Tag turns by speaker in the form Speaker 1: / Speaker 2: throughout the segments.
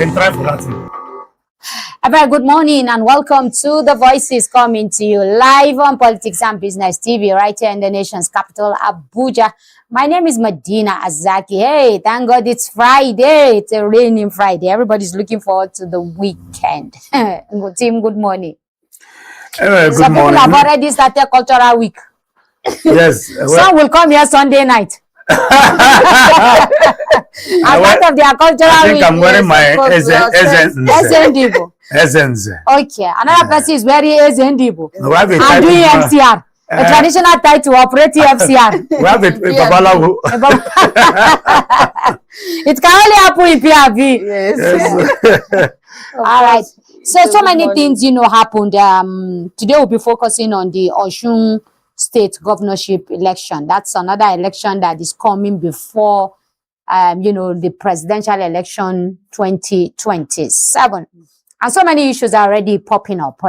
Speaker 1: Then try for that thing.
Speaker 2: A very good morning and welcome to The Voices, coming to you live on Politics and Business TV right here in the nation's capital, Abuja. My name is Medina Azaki. Hey, thank God it's Friday. It's a raining Friday. Everybody's looking forward to the weekend. Team, good morning.
Speaker 1: Good
Speaker 2: Some
Speaker 1: morning.
Speaker 2: people have already started cultural week.
Speaker 1: Yes.
Speaker 2: Some will come here Sunday night. As part of their cultural
Speaker 1: I think
Speaker 2: week.
Speaker 1: I'm wearing my essence.
Speaker 2: Okay, another person is wearing Ezendibo.
Speaker 1: We have a
Speaker 2: I'm doing FCR. A traditional title operating FCR.
Speaker 1: We have a Babalawo.
Speaker 2: It can only happen in PRV.
Speaker 3: Yes.
Speaker 2: All right. So many things, happened. Today we'll be focusing on the Osun State Governorship election. That's another election that is coming before, the presidential election 2027. And so many issues are already popping up.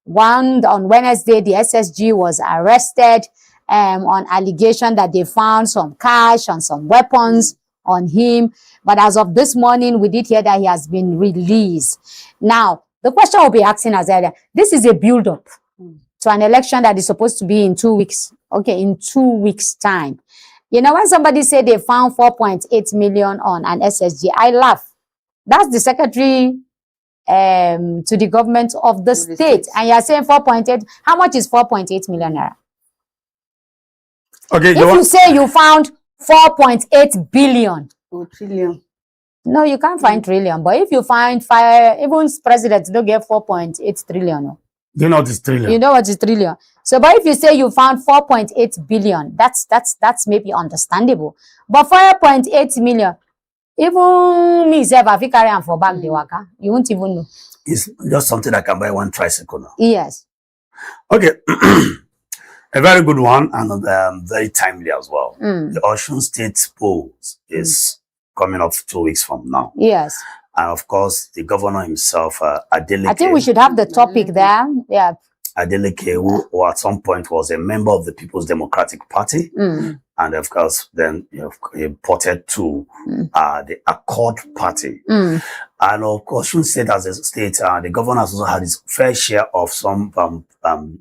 Speaker 2: One, on Wednesday, the SSG was arrested on allegation that they found some cash and some weapons on him. But as of this morning, we did hear that he has been released. Now, the question we'll be asking us earlier, this is a build-up to an election that is supposed to be in 2 weeks. Okay, in 2 weeks' time. When somebody said they found 4.8 million on an SSG, I laugh. That's the secretary to the government of the state. And you're saying 4.8. How much is 4.8 million naira?
Speaker 1: Okay,
Speaker 2: if you say you found 4.8 billion.
Speaker 3: Oh, trillion.
Speaker 2: No, you can't find trillion. But if you find five, even presidents don't get 4.8 trillion. No.
Speaker 1: You know what is trillion?
Speaker 2: You know what is trillion. So, but if you say you found 4.8 billion, that's maybe understandable. But 4.8 million, even me, if I carry on for back the waka, you won't even know.
Speaker 1: It's just something that can buy one tricycle now.
Speaker 2: Yes.
Speaker 1: Okay. A very good one and very timely as well. The Osun State polls is coming up 2 weeks from now.
Speaker 2: Yes.
Speaker 1: And of course, the governor himself, Adeleke.
Speaker 2: I think we should have the topic there. Yeah.
Speaker 1: Adeleke, who at some point was a member of the People's Democratic Party. And of course, then he reported to the Accord Party. And of course, Osun State as a state, the governor has also had his fair share of some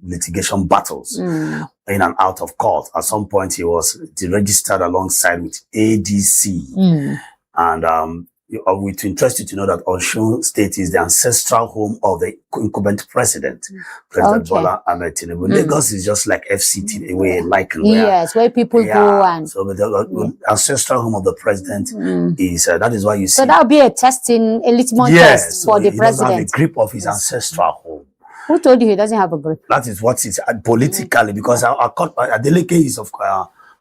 Speaker 1: litigation battles in and out of court. At some point, he was registered alongside with ADC. And it interests you to know that Osun State is the ancestral home of the incumbent president, President Bola Ahmed Tinubu. Lagos is just like FCT, the way
Speaker 2: where people go and.
Speaker 1: So the ancestral home of the president is that is why you see.
Speaker 2: So that would be a testing, a litmus test for the president.
Speaker 1: He doesn't have the grip of his ancestral home.
Speaker 2: Who told you he doesn't have a grip?
Speaker 1: That is what it's politically, because Adeleke is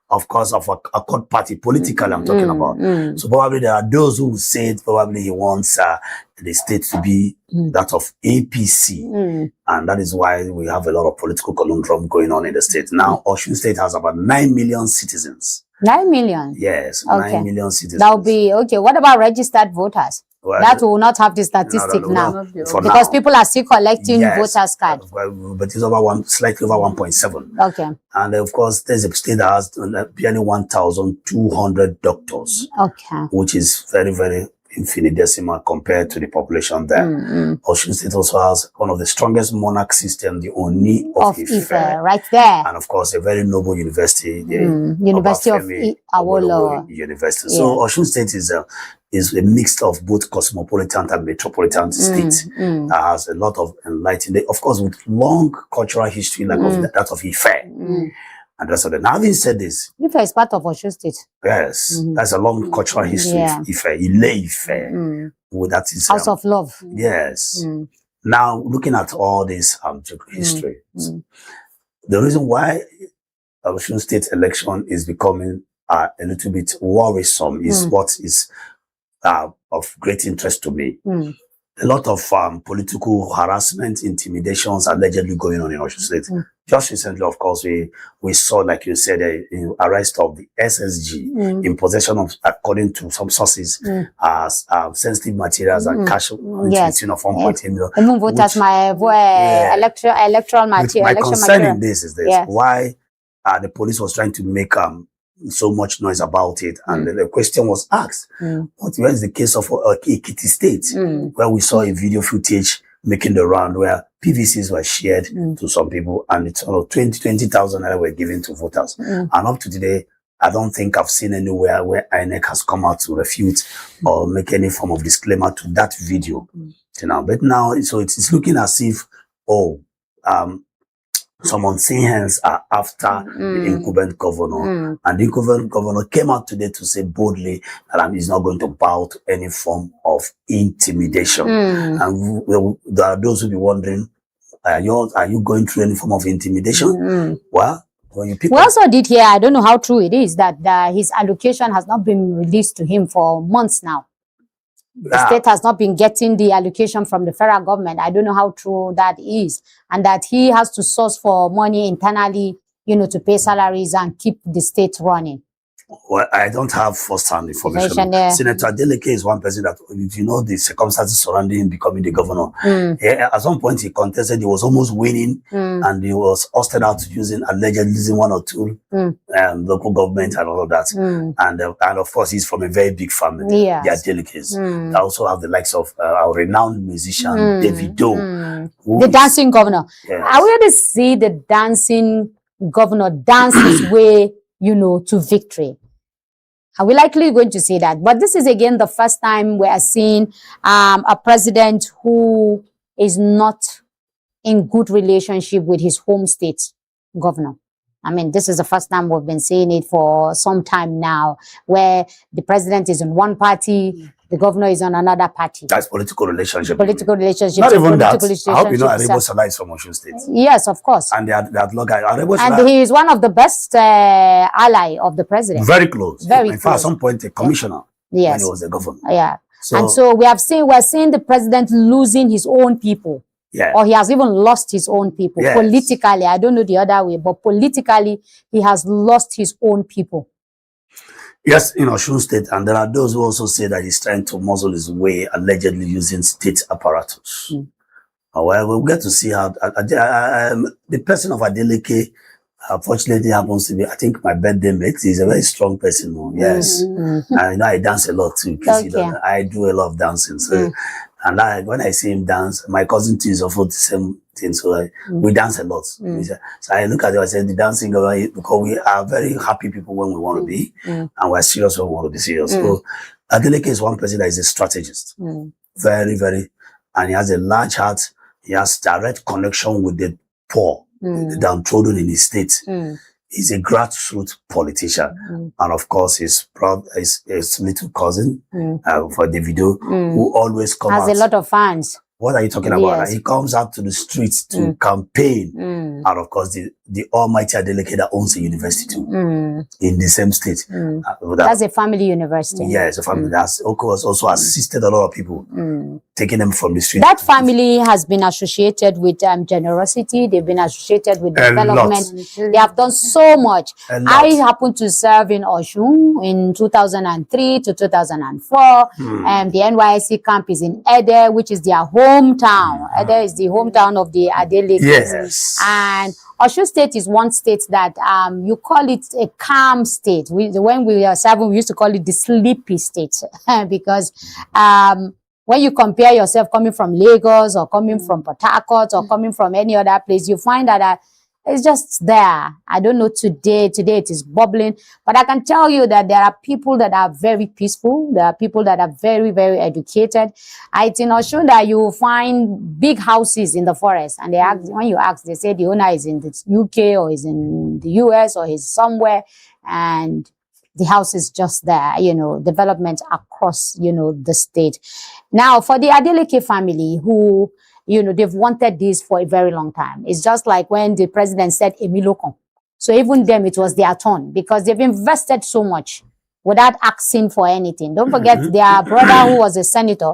Speaker 1: of course, of a Accord Party, politically I'm talking about. So probably there are those who say probably he wants the state to be that of APC. And that is why we have a lot of political conundrum going on in the state. Now, Osun State has about 9 million citizens. 9 million? Yes, okay. 9 million citizens.
Speaker 2: That will be, okay, what about registered voters?
Speaker 1: Well,
Speaker 2: that will not have the statistic now. Because people are still collecting voters' cards.
Speaker 1: But it's slightly over 1.7.
Speaker 2: Okay.
Speaker 1: And of course, there's a state that has barely 1,200 doctors.
Speaker 2: Okay.
Speaker 1: Which is very, very infinitesimal compared to the population there. Osun State also has one of the strongest monarch systems, the Oni of Ife.
Speaker 2: Right there.
Speaker 1: And of course, a very noble university, the
Speaker 2: University of Awolowo
Speaker 1: University. So Osun State is a mix of both cosmopolitan and metropolitan states that has a lot of enlightened, of course, with long cultural history like that of Ife. And that's what. Now, having said this,
Speaker 2: Ife is part of Osun State.
Speaker 1: Yes, that's a long cultural history. Ife, Ile-Ife, that is
Speaker 2: House of Love.
Speaker 1: Yes. Now, looking at all this history, the reason why Osun State election is becoming a little bit worrisome is what is of great interest to me. A lot of political harassment, intimidations allegedly going on in Osun State. Just recently, of course, we saw, like you said, arrest of the SSG in possession of, according to some sources, sensitive materials and cash of 1.8 million.
Speaker 2: Even voters, electoral material.
Speaker 1: My concern in this is this: why the police was trying to make so much noise about it. And the question was asked, where is the case of Ekiti State, where we saw a video footage making the round where PVCs were shared to some people, and it's 20,000 naira were given to voters. And up to today, I don't think I've seen anywhere where INEC has come out to refute or make any form of disclaimer to that video. But now, so it's looking as if, some unseen hands are after the incumbent governor. And the incumbent governor came out today to say boldly that he's not going to bow to any form of intimidation. And there are those who be wondering, are you going through any form of intimidation? Well, when you
Speaker 2: we also did hear, I don't know how true it is, that his allocation has not been released to him for months now. The state has not been getting the allocation from the federal government. I don't know how true that is. And that he has to source for money internally, to pay salaries and keep the state running.
Speaker 1: Well, I don't have first-hand information. Senator Adeleke is one person that, the circumstances surrounding him becoming the governor. At some point, he contested, he was almost winning, and he was ousted out allegedly using one or two local government and all of that. And of course, he's from a very big family, the Adelekes. They also have the likes of our renowned musician, Davido.
Speaker 2: The dancing governor. Yes. I want to see the dancing governor dance his way, to victory. Are we likely going to see that? But this is again the first time we are seeing a president who is not in good relationship with his home state governor. I mean, this is the first time we've been seeing it for some time now, where the president is in one party, the governor is on another party.
Speaker 1: That's political relationship.
Speaker 2: Political relationship.
Speaker 1: Not even that. I hope you know Arebo Salah is from Osun State.
Speaker 2: Yes, of course.
Speaker 1: And they are Arebo
Speaker 2: Salah. And he is one of the best ally of the president.
Speaker 1: Very close.
Speaker 2: Very
Speaker 1: in
Speaker 2: close.
Speaker 1: fact, at some point, a commissioner when he was the governor.
Speaker 2: Yeah. And so we're seeing the president losing his own people.
Speaker 1: Yeah.
Speaker 2: Or he has even lost his own people. Yes. Politically, I don't know the other way, but politically, he has lost his own people.
Speaker 1: Yes, in Osun State, and there are those who also say that he's trying to muzzle his way, allegedly using state apparatus. However, we'll get to see how the person of Adeleke, fortunately, happens to be, I think, my birthday mate. He's a very strong person. Yes. And I dance a lot too. I do a lot of dancing. So, and when I see him dance, my cousin too is also the same thing. So we dance a lot. So I look at it, I say, the dancing, because we are very happy people when we want to be, and we're serious when we want to be serious. So Adeleke is one person that is a strategist. Very, very, and he has a large heart. He has direct connection with the poor, the downtrodden in his state. He's a grassroots politician. And of course, his little cousin, for Davido, who always comes out.
Speaker 2: Has a lot of fans.
Speaker 1: What are you talking about? Yes. He comes out to the streets to campaign. And of course, the almighty Adeleke that owns a university too, in the same state.
Speaker 2: That's a family university.
Speaker 1: Yes, a family that's also assisted a lot of people, taking them from the street.
Speaker 2: That family has been associated with generosity. They've been associated with development. They have done so much. I happened to serve in Osun in 2003 to 2004. And the NYSC camp is in Ede, which is their hometown. Ede is the hometown of the Adeleke.
Speaker 1: Yes.
Speaker 2: And Osun State is one state that you call it a calm state. When we were serving, we used to call it the sleepy state because when you compare yourself coming from Lagos or coming from Port Harcourt or coming from any other place, you find that it's just there. I don't know today it is bubbling, but I can tell you that there are people that are very peaceful. There are people that are very, very educated. It's in Osun that you find big houses in the forest, and they ask, when you ask, they say the owner is in the UK or is in the US or is somewhere, and the house is just there, development across, the state. Now, for the Adeleke family who, they've wanted this for a very long time. It's just like when the president said Emilokon. So even them, it was their turn because they've invested so much without asking for anything. Don't forget their brother who was a senator,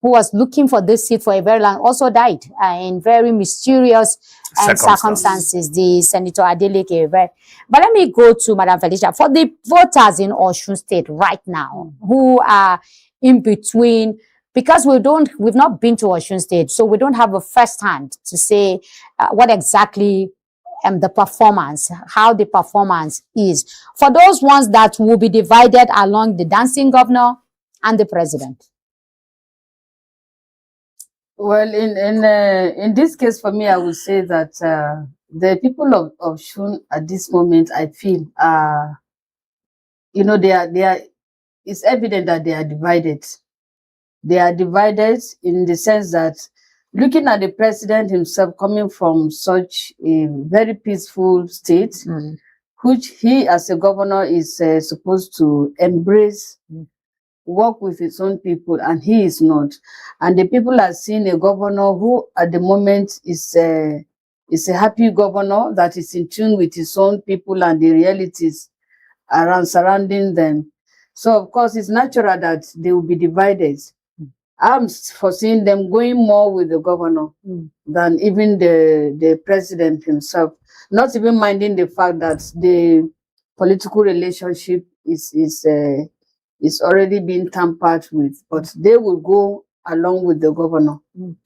Speaker 2: who was looking for this seat for a very long, also died in very mysterious circumstances, the Senator Adeleke. But let me go to Madam Felicia. For the voters in Osun State right now, who are in between, because we've not been to Osun State, so we don't have a first hand to say what exactly the performance, how the performance is for those ones that will be divided along the dancing governor and the president?
Speaker 3: Well, in this case, for me, I would say that the people of Osun at this moment, I feel, you know, they are. It's evident that they are divided. They are divided in the sense that, looking at the president himself coming from such a very peaceful state, which he as a governor is supposed to embrace, work with his own people, and he is not. And the people are seeing a governor who at the moment is a happy governor that is in tune with his own people and the realities around surrounding them. So of course it's natural that they will be divided. I'm foreseeing them going more with the governor than even the president himself, not even minding the fact that the political relationship is already being tampered with, but they will go along with the governor.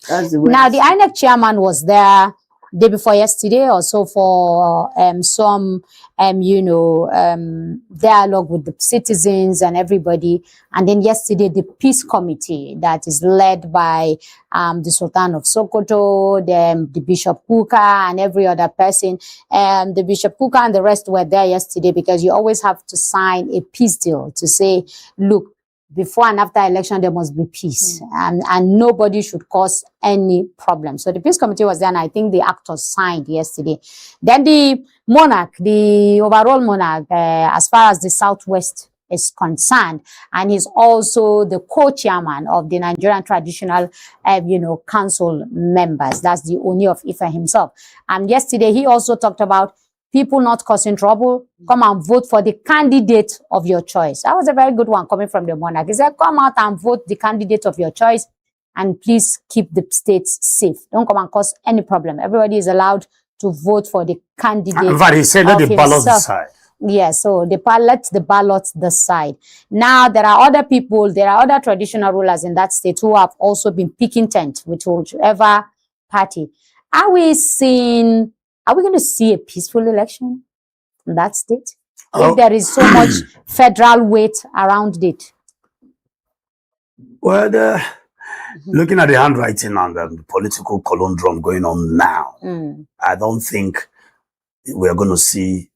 Speaker 3: That's the way.
Speaker 2: Now, the INEC chairman was there day before yesterday or so for some, dialogue with the citizens and everybody. And then yesterday, the peace committee that is led by the Sultan of Sokoto, the Bishop Kuka and every other person. The Bishop Kuka and the rest were there yesterday because you always have to sign a peace deal to say, look, before and after election, there must be peace, and nobody should cause any problem. So the peace committee was there, and I think the actors signed yesterday. Then the monarch, the overall monarch, as far as the Southwest is concerned, and he's also the co-chairman of the Nigerian Traditional, Council members. That's the Oni of Ife himself. And yesterday, he also talked about people not causing trouble, come and vote for the candidate of your choice. That was a very good one coming from the monarch. He said, come out and vote the candidate of your choice, and please keep the states safe. Don't come and cause any problem. Everybody is allowed to vote for the candidate.
Speaker 1: But he said, let the ballot decide.
Speaker 2: Yeah, so let the ballot decide. Now, there are other people, there are other traditional rulers in that state who have also been picking tent with whichever party. Are we going to see a peaceful election in that state? If there is so much federal weight around it?
Speaker 1: Well, looking at the handwriting and the political conundrum going on now, I don't think we're going to see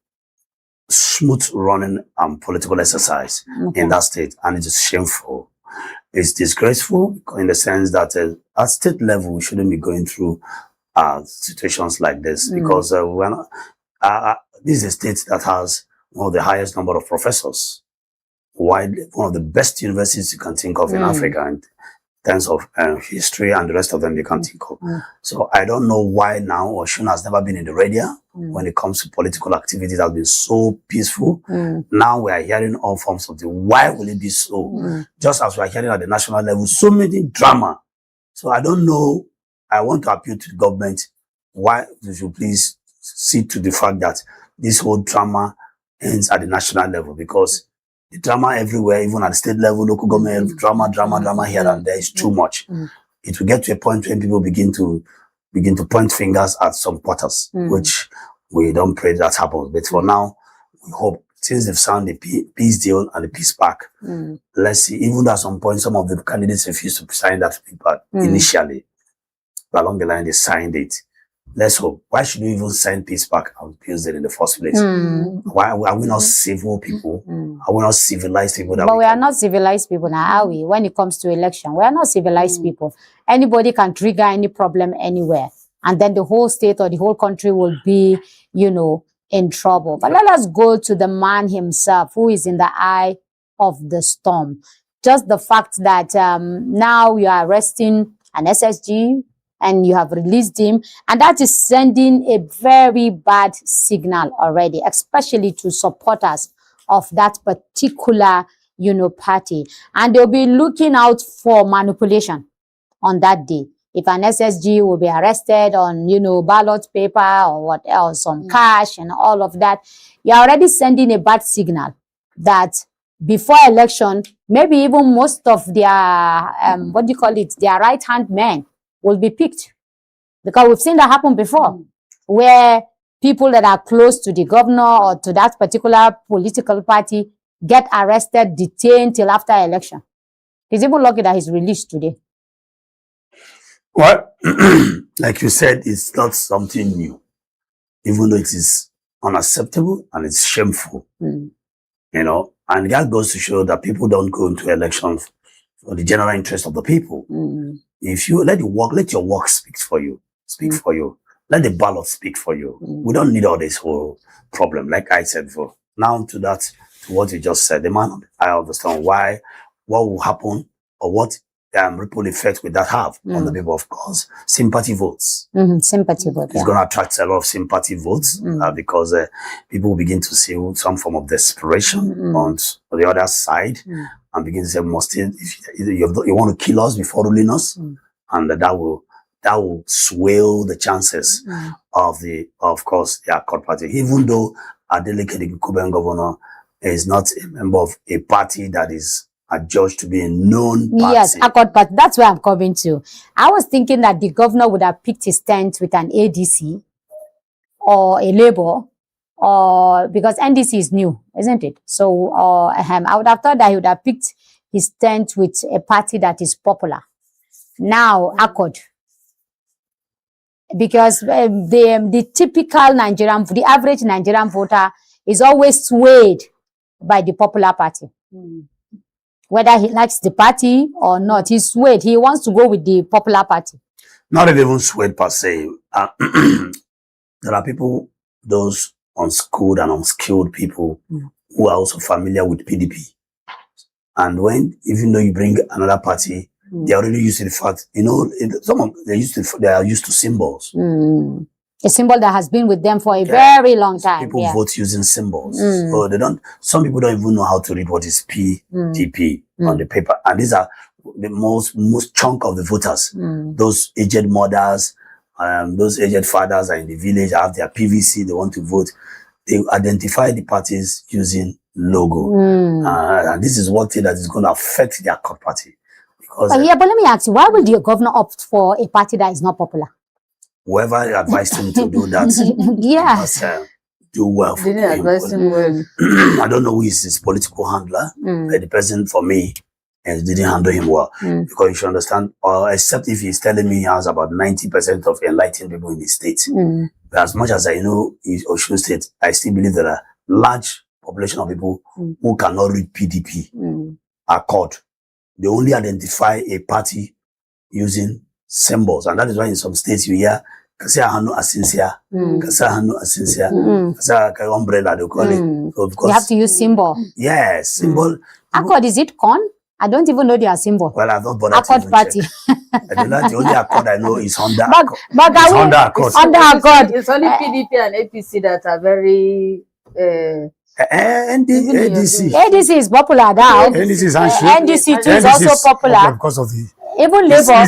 Speaker 1: smooth running political exercise in that state. And it is shameful. It's disgraceful in the sense that at state level, we shouldn't be going through situations like this, because this is a state that has one of the highest number of professors, one of the best universities you can think of in Africa in terms of history, and the rest of them you can think of. So I don't know why now Osun has never been in the radio when it comes to political activity that has been so peaceful. Now we are hearing all forms of why will it be so? Just as we are hearing at the national level, so many drama. So I don't know. I want to appeal to the government, why you should please see to the fact that this whole drama ends at the national level, because the drama everywhere, even at the state level, local government, drama here and there is too much. It will get to a point when people begin to point fingers at some quarters, which we don't pray that happens. But for now, we hope, since they've signed the peace deal and the peace pact, let's see, even though at some point some of the candidates refused to sign that paper initially, but along the line they signed it. Let's hope. Why should we even sign peace pact and peace deal in the first place? Why are we not civil people? Are we not civilized people?
Speaker 2: But we are not civilized people now, are we? When it comes to election, we are not civilized people. Anybody can trigger any problem anywhere, and then the whole state or the whole country will be, in trouble. But let us go to the man himself, who is in the eye of the storm. Just the fact that now you are arresting an SSG, and you have released him, and that is sending a very bad signal already, especially to supporters of that particular, party. And they'll be looking out for manipulation on that day. If an SSG will be arrested on, ballot paper or what else, on cash and all of that, you're already sending a bad signal that before election, maybe even most of their, their right-hand men will be picked, because we've seen that happen before, where people that are close to the governor or to that particular political party get arrested, detained till after election. He's even lucky that he's released today.
Speaker 1: Well, like you said, it's not something new, even though it is unacceptable and it's shameful, you know, and that goes to show that people don't go into elections for the general interest of the people. If you let your work speak for you, let the ballot speak for you. We don't need all this whole problem. Like I said before, now to what you just said, the man, I understand what will happen or what ripple effect will that have on the people. Of course, sympathy votes.
Speaker 2: Sympathy votes.
Speaker 1: It's going to attract a lot of sympathy votes because people will begin to see some form of desperation on the other side and begin to say, you want to kill us before ruling us, and that will swell the chances of course, the Accord Party. Even though Adeleke, the Cuban governor, is not a member of a party that is adjudged to be a known party.
Speaker 2: Yes, Accord Party. That's where I'm coming to. I was thinking that the governor would have picked his tent with an ADC or a Labour, or because NDC is new, isn't it? So I would have thought that he would have picked his tent with a party that is popular. Now, Accord. Because the typical Nigerian, the average Nigerian voter is always swayed by the popular party. Whether he likes the party or not, he's swayed. He wants to go with the popular party.
Speaker 1: Not even swayed per se. There are people, those unschooled and unskilled people who are also familiar with PDP. And even though you bring another party, they are already used to the fact, you know, they are used to symbols.
Speaker 2: A symbol that has been with them for a very long time.
Speaker 1: People vote using symbols. So some people don't even know how to read what is PDP on the paper. And these are the most chunk of the voters. Those aged mothers, those aged fathers are in the village, have their PVC, they want to vote. They identify the parties using logo. And this is one thing that is going to affect their Accord Party. Because,
Speaker 2: but let me ask you, why would the governor opt for a party that is not popular?
Speaker 1: Whoever advised him to do that, must do well for
Speaker 3: Didn't
Speaker 1: him.
Speaker 3: advise him well.
Speaker 1: I don't know who is his political handler, but the president, for me, didn't handle him well. Because you should understand, except if he's telling me he has about 90% of enlightened people in the state. But as much as I know in Osun State, I still believe there are large population of people who cannot read PDP, Accord. They only identify a party using symbols. And that is why in some states you hear Kasa Hanu Asinsia, Kasa Hanu Asinsia, Kasa umbrella, they call it. So because
Speaker 2: you have to use symbol.
Speaker 1: Yes, symbol.
Speaker 2: Accord, is it corn? I don't even know their symbol.
Speaker 1: Well, I don't bother
Speaker 2: Accord Party.
Speaker 1: The only Accord I know is Honda.
Speaker 2: But
Speaker 1: Honda Accord.
Speaker 2: Under Accord.
Speaker 3: It's only PDP and APC that are very...
Speaker 1: NDC.
Speaker 2: ADC is popular now. NDC too is also popular.
Speaker 1: Because of the...
Speaker 2: Even Labour.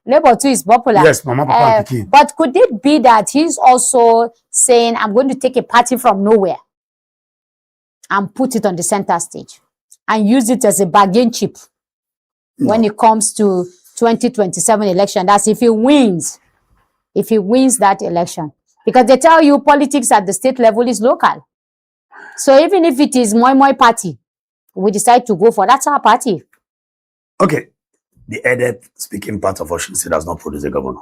Speaker 2: Labour too is popular.
Speaker 1: Yes, Mama Papa and
Speaker 2: but could it be that he's also saying, I'm going to take a party from nowhere and put it on the center stage and use it as a bargain chip when it comes to 2027 election? That's if he wins that election. Because they tell you politics at the state level is local. So even if it is Moi party, we decide to go for, that's our party.
Speaker 1: Okay. The headed speaking part of Osun State does not produce a governor.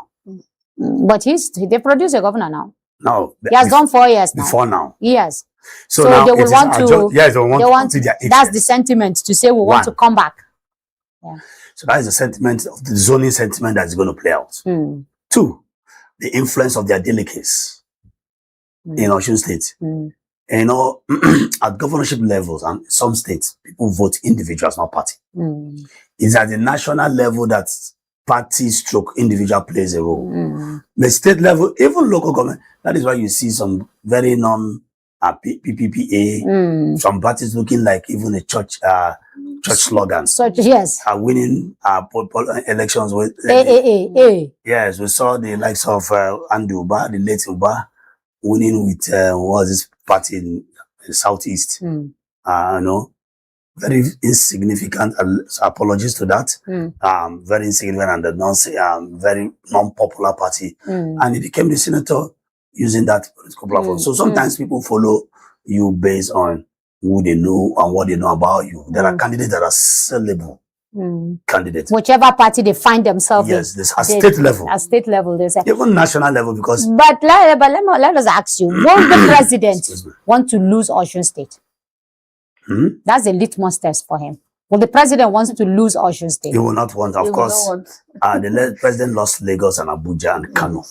Speaker 2: But they produce a governor now.
Speaker 1: No.
Speaker 2: He has done 4 years now.
Speaker 1: Before now.
Speaker 2: Yes.
Speaker 1: So now
Speaker 2: they will want to...
Speaker 1: Yes, they want to
Speaker 2: that's the sentiment to say we want to come back. Yeah.
Speaker 1: So that is the sentiment of the zoning sentiment that is going to play out. 2, the influence of their delegates in Osun State. You know, at governorship levels and some states, people vote individuals, not party. It's at the national level that party stroke individual plays a role. The state level, even local government, that is why you see some very PPPA, some parties looking like even a church slogan.
Speaker 2: Yes.
Speaker 1: Are winning elections with yes, we saw the likes of Andy Uba, the late Uba, winning with what was this party in the southeast. No, very insignificant. Apologies to that. Very insignificant and very non-popular party, and he became the senator using that political platform. So sometimes people follow you based on who they know and what they know about you. There are candidates that are sellable candidates.
Speaker 2: Whichever party they find themselves in.
Speaker 1: Yes, this at state level.
Speaker 2: At state level, they say.
Speaker 1: Even national level, because...
Speaker 2: But let us ask you, will the president want to lose Osun State? That's a litmus test for him. Well, the president wants to lose Osun State.
Speaker 1: He will not want, of course. The president lost Lagos and Abuja and Kano.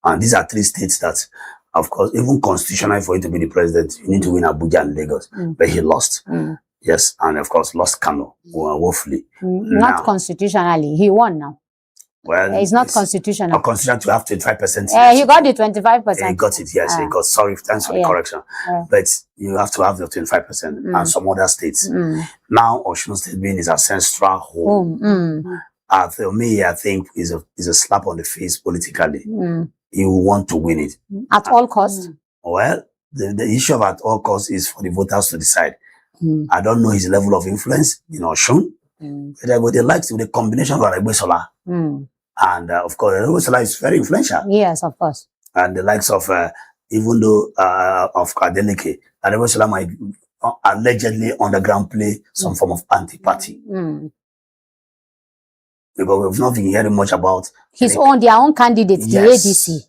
Speaker 1: And these are three states that, of course, even constitutionally for you to be the president, you need to win Abuja and Lagos. But he lost. Yes, and of course, lost Kano, woefully.
Speaker 2: Not now, constitutionally. He won now.
Speaker 1: Well,
Speaker 2: it's not constitutional.
Speaker 1: A constitution to have 25%.
Speaker 2: He got the 25%.
Speaker 1: He got it, yes. He got, sorry, thanks for the correction. But you have to have the 25% and some other states. Now, Osun State being his ancestral home, for me, I think is a slap on the face politically. He will want to win it.
Speaker 2: At all costs?
Speaker 1: Well, the issue of at all costs is for the voters to decide. I don't know his level of influence in Osun. But they like the combination of Aragbesola. And of course, Aragbesola is very influential.
Speaker 2: Yes, of course.
Speaker 1: And the likes of, even though of Adeleke, Aragbesola might allegedly underground play some form of anti-party. Because we've not been hearing much about
Speaker 2: their own candidates, the ADC.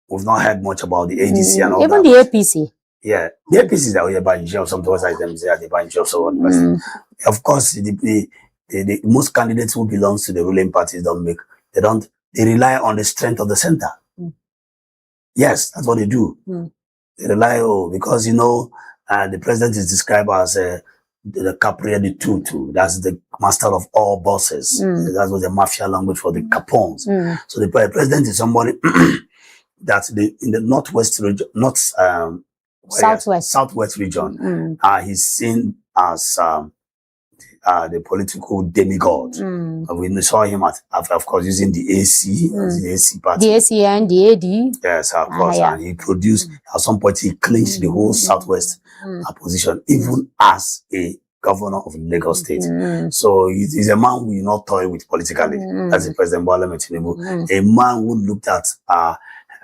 Speaker 1: We've not heard much about the ADC and all
Speaker 2: even
Speaker 1: that.
Speaker 2: Even the APC.
Speaker 1: Yeah, the APC that we are buying jail, some towards them say they buying jail, so on. Of course, the most candidates who belongs to the ruling parties they rely on the strength of the center. Yes, that's what they do. They rely because the president is described as the Capria de Tutu. That's the master of all bosses. That was the mafia language for the Capones. So the president is somebody that in the northwest region, southwest region, he's seen as the political demigod. We saw him of course, using the AC, the AC party.
Speaker 2: The ACN, the AD.
Speaker 1: Yes, of course. And he produced, at some point, he clinched the whole southwest position, even as a governor of Lagos State. So he's a man who will not toy with politically. That's the President Bola Tinubu. A man who looked at a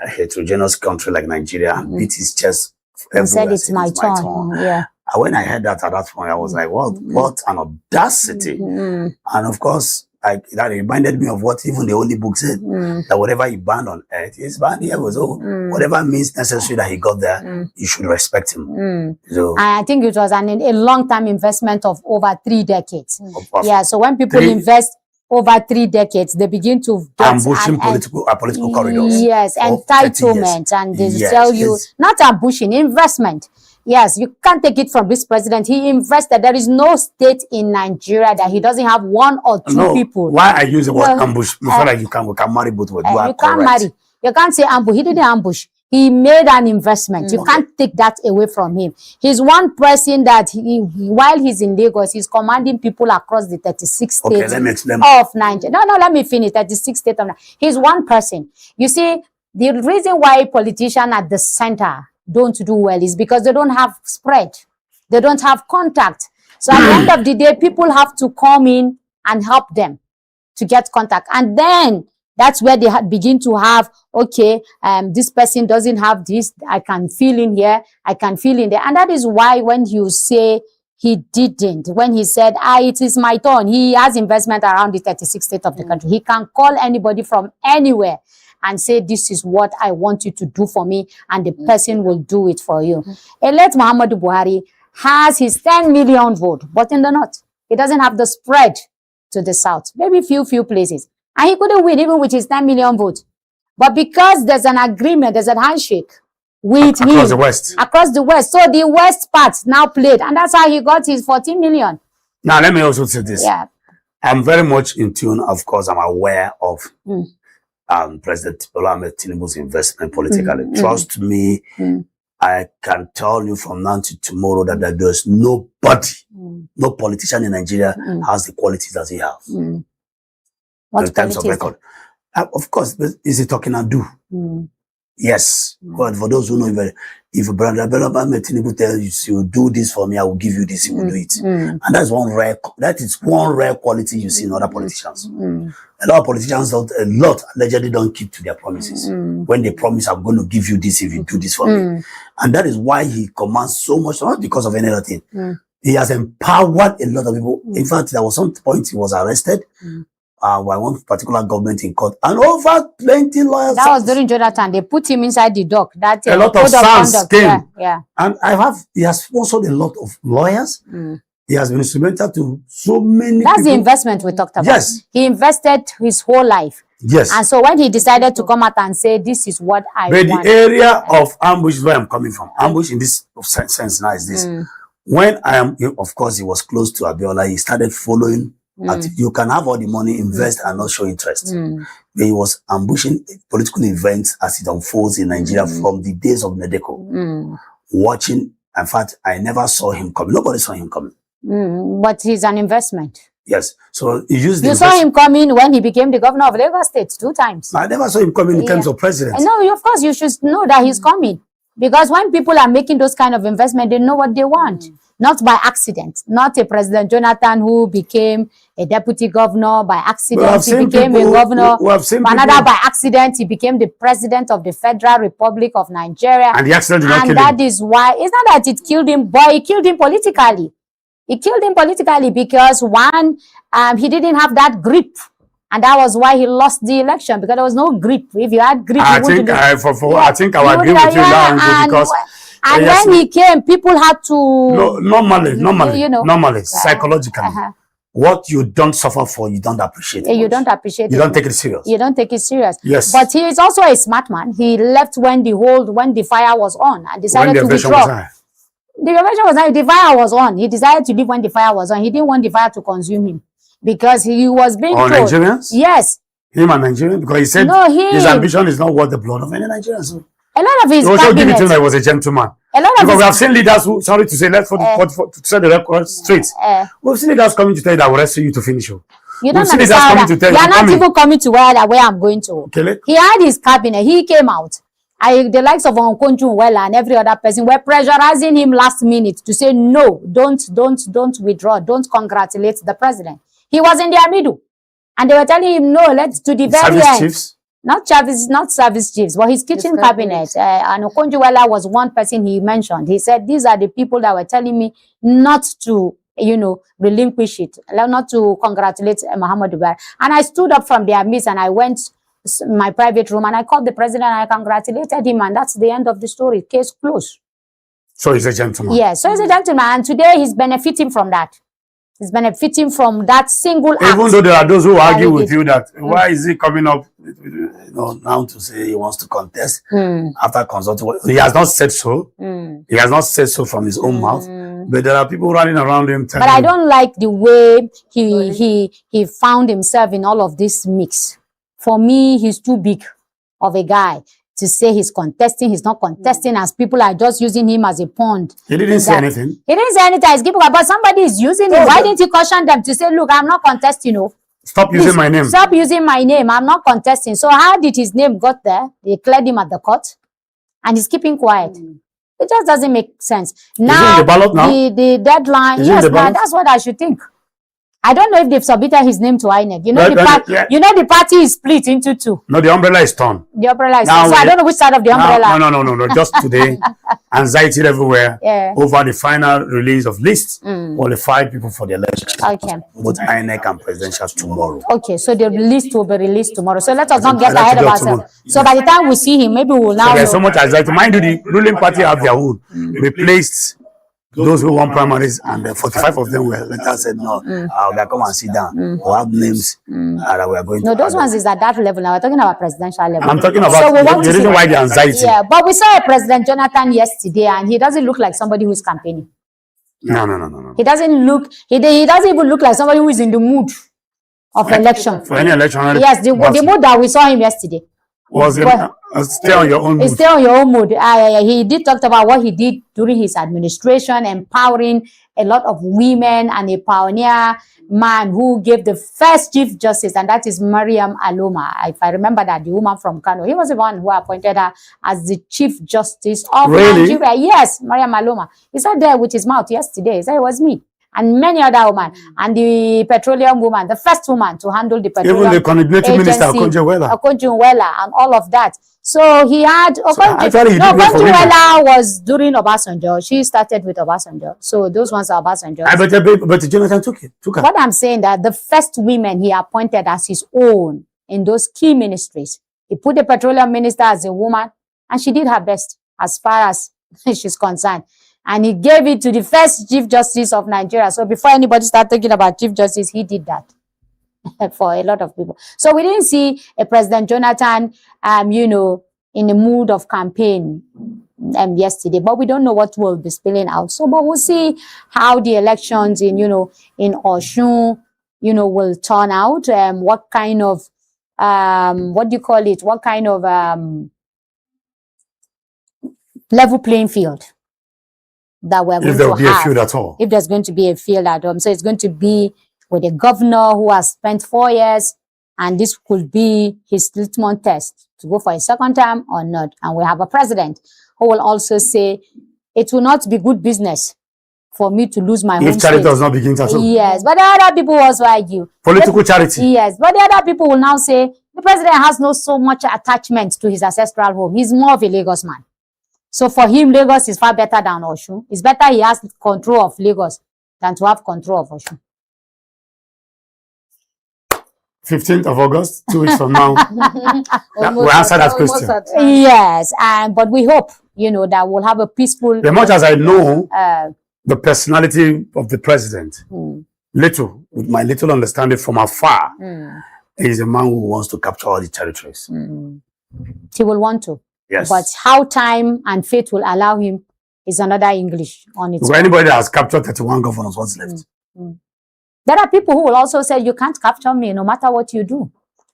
Speaker 1: heterogeneous country like Nigeria and beat his chest.
Speaker 2: And said it's my turn. Yeah.
Speaker 1: And when I heard that at that point, I was like, what an audacity. And of course, that reminded me of what even the Holy Book said, that whatever he banned on earth, he's banned here. Whatever means necessary that he got there, you should respect him. So,
Speaker 2: I think it was a long-term investment of over 3 decades. Yeah, so when people invest over 3 decades, they begin to get
Speaker 1: ambushing political corridors.
Speaker 2: Yes, entitlement, and they tell you, not ambushing, investment. Yes, you can't take it from this president. He invested. There is no state in Nigeria that he doesn't have 1 or 2 people.
Speaker 1: Why I use the word ambush? Before we can marry both words.
Speaker 2: You can't marry. You can't say ambush. He didn't ambush. He made an investment. You can't take that away from him. He's one person that while he's in Lagos, he's commanding people across the 36 states
Speaker 1: let me explain.
Speaker 2: Of Nigeria. No, let me finish. 36 states of Nigeria. He's one person. You see, the reason why politicians at the center don't do well is because they don't have spread. They don't have contact. So at the end of the day, people have to come in and help them to get contact. And then that's where they begin to have, okay, this person doesn't have this. I can feel in here. I can feel in there. And that is why when you say he didn't, when he said, it is my turn, he has investment around the 36 states of the country. He can call anybody from anywhere and say, this is what I want you to do for me, and the person will do it for you. Elect Muhammadu Buhari has his 10 million vote, but in the north, he doesn't have the spread to the south, maybe few places. And he couldn't win even with his 10 million vote. But because there's an agreement, there's a handshake with him.
Speaker 1: Across the West.
Speaker 2: Across the West. So the West part now played. And that's how he got his 14 million.
Speaker 1: Now, let me also say this.
Speaker 2: Yeah.
Speaker 1: I'm very much in tune. Of course, I'm aware of President Bola Tinubu's investment politically. Trust me, I can tell you from now to tomorrow that there's nobody, no politician in Nigeria has the qualities that he has. In terms of record. Of course, is he talking and do? Yes. But for those who know, if Brother Belaba Tinubu tells you do this for me, I will give you this, he will do it. And that's that is one rare quality you see in other politicians. A lot of politicians allegedly don't keep to their promises. When they promise, I'm going to give you this if you do this for me. And that is why he commands so much, not because of any other thing. He has empowered a lot of people. In fact, there was some point he was arrested by one particular government in court, and over 20 lawyers.
Speaker 2: That was during Jonathan. They put him inside the dock. That
Speaker 1: a lot of SANS came.
Speaker 2: Yeah.
Speaker 1: And he has sponsored a lot of lawyers. He has been instrumental to so many
Speaker 2: That's
Speaker 1: people.
Speaker 2: the investment we talked about.
Speaker 1: Yes.
Speaker 2: He invested his whole life.
Speaker 1: Yes.
Speaker 2: And so when he decided to come out and say, this is what I want.
Speaker 1: The area of ambush is where I'm coming from. Ambush in this sense now is this. When of course, he was close to Abiola, he started following. You can have all the money, invest, and not show interest. But he was ambushing political events as it unfolds in Nigeria from the days of Nedeko. Watching, in fact, I never saw him coming. Nobody saw him coming.
Speaker 2: But he's an investment.
Speaker 1: Yes. So he used
Speaker 2: You saw him coming when he became the governor of Lagos State 2 times.
Speaker 1: I never saw him coming in terms of president.
Speaker 2: No, of course, you should know that he's coming. Because when people are making those kind of investment, they know what they want. Not by accident. Not a President Jonathan who became a deputy governor by accident. He became a governor. Another by accident. He became the president of the Federal Republic of Nigeria.
Speaker 1: And the accident did not kill him.
Speaker 2: And that is why, it's not that it killed him, but it killed him politically. It killed him politically because one, he didn't have that grip. And that was why he lost the election, because there was no grip. If you had grip, I think I
Speaker 1: would agree with you now, because
Speaker 2: and when he came, people had to
Speaker 1: normally, psychologically, what you don't suffer for, you don't appreciate it.
Speaker 2: You don't appreciate it.
Speaker 1: You don't take it serious.
Speaker 2: You don't take it serious.
Speaker 1: Yes.
Speaker 2: But he is also a smart man. He left when the fire was on and decided to withdraw. The invasion was on. The fire was on. He decided to leave when the fire was on. He didn't want the fire to consume him. Because he was being told.
Speaker 1: Nigerians?
Speaker 2: Yes.
Speaker 1: Him and Nigerians? Because he said his ambition is not worth the blood of any Nigerians.
Speaker 2: A lot of his
Speaker 1: cabinet. He also give it to him that he was a gentleman. Because we have seen leaders who, sorry to say, let's to set the record straight. We've seen leaders coming to tell you that we'll rescue you to finish you.
Speaker 2: You don't understand that. You are not even coming to where I'm going to. Okay. He had his cabinet. He came out. The likes of Onkonju Wella and every other person were pressurizing him last minute to say, no, don't withdraw. Don't congratulate the president. He was in their middle. And they were telling him, no, let's to the very
Speaker 1: service
Speaker 2: end.
Speaker 1: Chiefs?
Speaker 2: Not service chiefs, but his kitchen cabinet. And Okonjo-Iweala was one person he mentioned. He said, these are the people that were telling me not to, relinquish it, not to congratulate Muhammadu Buhari. And I stood up from their midst and I went in my private room and I called the president and I congratulated him. And that's the end of the story. Case closed.
Speaker 1: So he's a gentleman.
Speaker 2: Yes, so he's a gentleman. And today he's benefiting from that. He's benefiting from that single act.
Speaker 1: Even though there are those who argue with you that why is he coming up now to say he wants to contest after consulting? He has not said so. He has not said so from his own mouth. But there are people running around him.
Speaker 2: But I don't like the way he found himself in all of this mix. For me, he's too big of a guy to say he's contesting. He's not contesting, as people are just using him as a pawn.
Speaker 1: He didn't say anything.
Speaker 2: He didn't say anything. He's giving, but somebody is using him. Why didn't he caution them to say, look, I'm not contesting.
Speaker 1: Stop using my name.
Speaker 2: Stop using my name. I'm not contesting. So how did his name got there? They cleared him at the court. And he's keeping quiet. It just doesn't make sense. Now,
Speaker 1: the ballot now?
Speaker 2: The deadline. Yes, that's what I should think. I don't know if they've submitted his name to INEC. The party is split into 2.
Speaker 1: No, the umbrella is torn.
Speaker 2: The umbrella is torn. So I don't know which side of the umbrella.
Speaker 1: No. Just today, anxiety everywhere over the final release of lists qualified people for the election.
Speaker 2: Okay.
Speaker 1: Both INEC and presidential tomorrow.
Speaker 2: Okay, so the list will be released tomorrow. So let us not get ahead of ourselves. So by the time we see him, maybe we'll now.
Speaker 1: So there's so much anxiety. Mind you, the ruling party have their own. Replaced those who won primaries, and 45 of them were later said, no, we'll come and sit down. We'll have names that we are going to.
Speaker 2: No, those ones is at that level. Now we're talking about presidential level.
Speaker 1: I'm talking about the reason why the anxiety.
Speaker 2: Yeah, but we saw a President Jonathan yesterday, and he doesn't look like somebody who is campaigning.
Speaker 1: No.
Speaker 2: He doesn't look, he doesn't even look like somebody who is in the mood of election.
Speaker 1: For any election.
Speaker 2: Yes, the mood that we saw him yesterday.
Speaker 1: Was it stay on your own mood?
Speaker 2: Stay on your own mood. He did talk about what he did during his administration, empowering a lot of women, and a pioneer man who gave the first Chief Justice, and that is Mariam Aloma. If I remember that, the woman from Kano, he was the one who appointed her as the Chief Justice of Nigeria. Yes, Mariam Aloma. He said there with his mouth yesterday. He said it was me. And many other women, and the petroleum woman, the first woman to handle the petroleum
Speaker 1: even the coordinating minister,
Speaker 2: Okonjo-Iweala, and all of that. So he had
Speaker 1: Okonjo-Iweala
Speaker 2: was during Obasanjo. She started with Obasanjo. So those ones are Obasanjo.
Speaker 1: But Jonathan took her.
Speaker 2: What I'm saying that the first women he appointed as his own in those key ministries, he put the petroleum minister as a woman, and she did her best as far as she's concerned. And he gave it to the first Chief Justice of Nigeria. So before anybody started talking about Chief Justice, he did that for a lot of people. So we didn't see a President Jonathan, in the mood of campaign yesterday. But we don't know what will be spilling out. So, but we'll see how the elections in Osun, will turn out. What kind of, what kind of level playing field that we're going to have. If there will be a field at all. If there's going to be a field at all. So it's going to be with a governor who has spent 4 years, and this could be his litmus test to go for a second term or not. And we have a president who will also say, it will not be good business for me to lose my home
Speaker 1: if charity does not begin to happen.
Speaker 2: Yes, but the other people will also argue.
Speaker 1: Political charity.
Speaker 2: Yes, but the other people will now say, the president has not so much attachment to his ancestral home. He's more of a Lagos man. So for him, Lagos is far better than Osun. It's better he has control of Lagos than to have control of Osun.
Speaker 1: 15th of August, 2 weeks from now. We'll answer that question.
Speaker 2: Yes, but we hope, that we'll have a peaceful...
Speaker 1: As much as I know the personality of the president, with my little understanding from afar, he's a man who wants to capture all the territories.
Speaker 2: He will want to.
Speaker 1: Yes.
Speaker 2: But how time and fate will allow him is another English on its own.
Speaker 1: Anybody that has captured 31 governors, what's left?
Speaker 2: There are people who will also say, you can't capture me no matter what you do.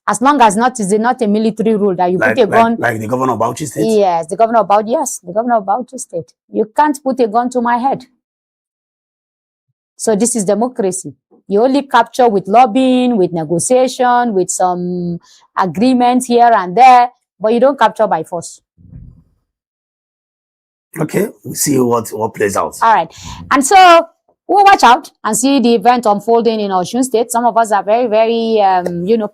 Speaker 2: As long as it's not a military rule that you put a gun.
Speaker 1: Like the governor of Bauchi State?
Speaker 2: Yes, the governor of Bauchi State. You can't put a gun to my head. So this is democracy. You only capture with lobbying, with negotiation, with some agreements here and there, but you don't capture by force.
Speaker 1: Okay, we'll see what plays out.
Speaker 2: All right. And so we'll watch out and see the event unfolding in Osun State. Some of us are very, very,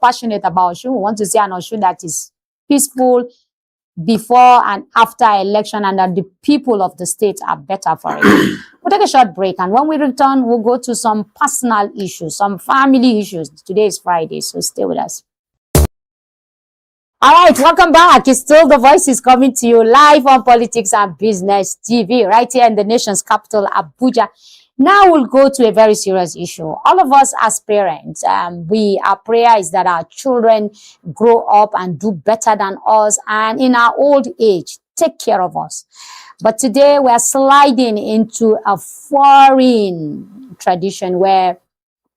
Speaker 2: passionate about Osun. We want to see an Osun that is peaceful before and after election, and that the people of the state are better for it. We'll take a short break, and when we return, we'll go to some personal issues, some family issues. Today is Friday, so stay with us. All right, welcome back. It's still The Voice is coming to you live on Politics and Business TV, right here in the nation's capital, Abuja. Now we'll go to a very serious issue. All of us as parents, our prayer is that our children grow up and do better than us, and in our old age, take care of us. But today we are sliding into a foreign tradition where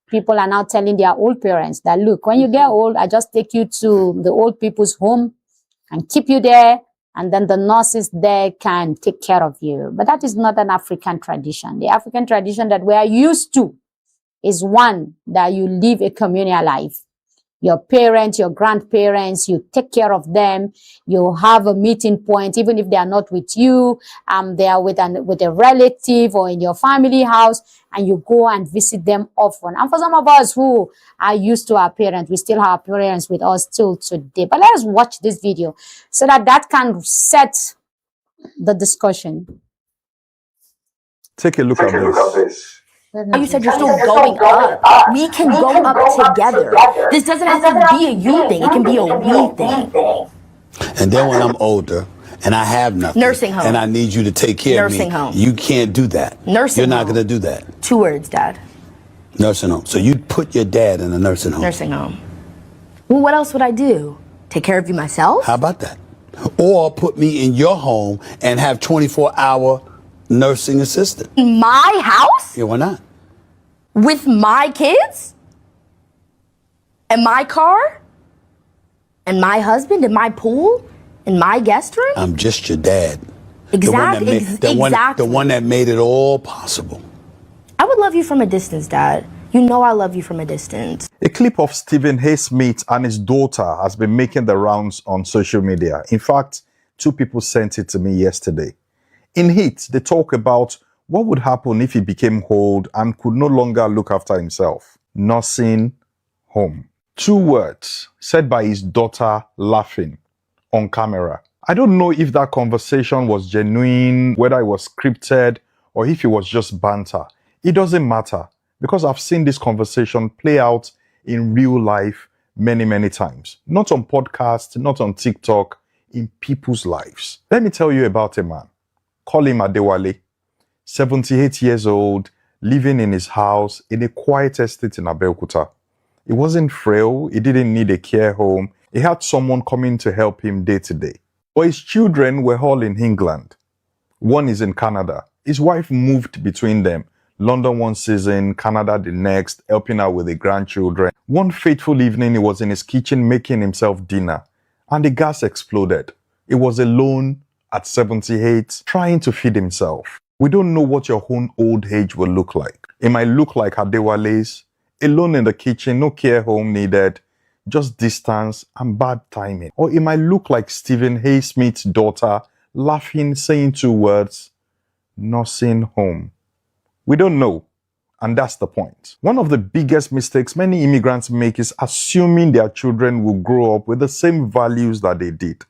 Speaker 2: people are now telling their old parents that, look, when you get old, I just take you to the old people's home and keep you there, and then the nurses there can take care of you. But that is not an African tradition. The African tradition that we are used to is one that you live a communal life. Your parents, your grandparents, you take care of them. You have a meeting point, even if they are not with you. They are with a relative or in your family house, and you go and visit them often. And for some of us who are used to our parents, we still have our parents with us till today. But let us watch this video so that can set the discussion.
Speaker 4: Take a look at this.
Speaker 5: You said you're still going up. We can go up together. This doesn't have to be a you thing. It can be a we thing.
Speaker 6: And then when I'm older and I have nothing,
Speaker 5: nursing home,
Speaker 6: and I need you to take care of me,
Speaker 5: nursing home,
Speaker 6: you can't do that.
Speaker 5: Nursing
Speaker 6: You're not
Speaker 5: home.
Speaker 6: going to do that.
Speaker 5: 2 words, Dad.
Speaker 6: Nursing home. So you put your dad in a nursing home.
Speaker 5: Nursing home. Well, what else would I do? Take care of you myself?
Speaker 6: How about that? Or put me in your home and have 24-hour nursing assistant.
Speaker 5: My house?
Speaker 6: Yeah, why not?
Speaker 5: With my kids? And my car? And my husband in my pool? In my guest room?
Speaker 6: I'm just your dad.
Speaker 5: Exactly.
Speaker 6: The one that made it all possible.
Speaker 5: I would love you from a distance, Dad. You know I love you from a distance.
Speaker 4: A clip of Stephen A. Smith and his daughter has been making the rounds on social media. In fact, 2 people sent it to me yesterday. In it, they talk about what would happen if he became old and could no longer look after himself. Nursing home. 2 words said by his daughter laughing on camera. I don't know if that conversation was genuine, whether it was scripted, or if it was just banter. It doesn't matter, because I've seen this conversation play out in real life many, many times. Not on podcasts, not on TikTok, in people's lives. Let me tell you about a man. Call him Adewale, 78 years old, living in his house in a quiet estate in Abeokuta. He wasn't frail, he didn't need a care home. He had someone coming to help him day to day. But his children were all in England. One is in Canada. His wife moved between them. London one season, Canada the next, helping out with the grandchildren. One fateful evening, he was in his kitchen making himself dinner, and the gas exploded. He was alone at 78, trying to feed himself. We don't know what your own old age will look like. It might look like Adewale's, alone in the kitchen, no care home needed, just distance and bad timing. Or it might look like Stephen A. Smith's daughter, laughing, saying 2 words, nursing home. We don't know, and that's the point. One of the biggest mistakes many immigrants make is assuming their children will grow up with the same values that they did.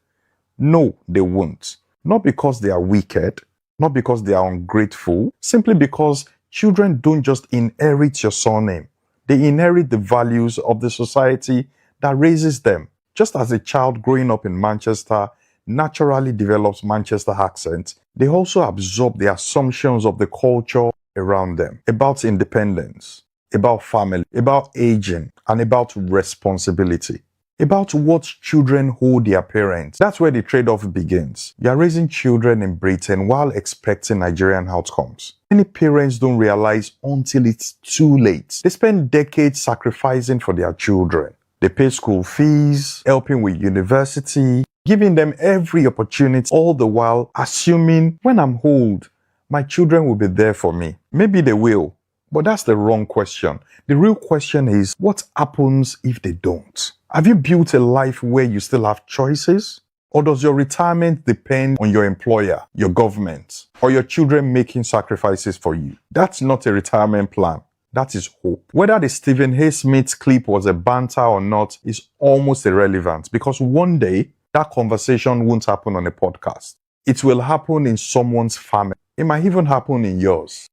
Speaker 4: No, they won't. Not because they are wicked, not because they are ungrateful, simply because children don't just inherit your surname. They inherit the values of the society that raises them. Just as a child growing up in Manchester naturally develops Manchester accent, they also absorb the assumptions of the culture around them about independence, about family, about aging, and about responsibility, about what children hold their parents. That's where the trade-off begins. You are raising children in Britain while expecting Nigerian outcomes. Many parents don't realize until it's too late. They spend decades sacrificing for their children. They pay school fees, helping with university, giving them every opportunity, all the while assuming when I'm old, my children will be there for me. Maybe they will, but that's the wrong question. The real question is, what happens if they don't? Have you built a life where you still have choices? Or does your retirement depend on your employer, your government, or your children making sacrifices for you? That's not a retirement plan. That is hope. Whether the Stephen A. Smith clip was a banter or not is almost irrelevant, because one day that conversation won't happen on a podcast. It will happen in someone's family. It might even happen in yours.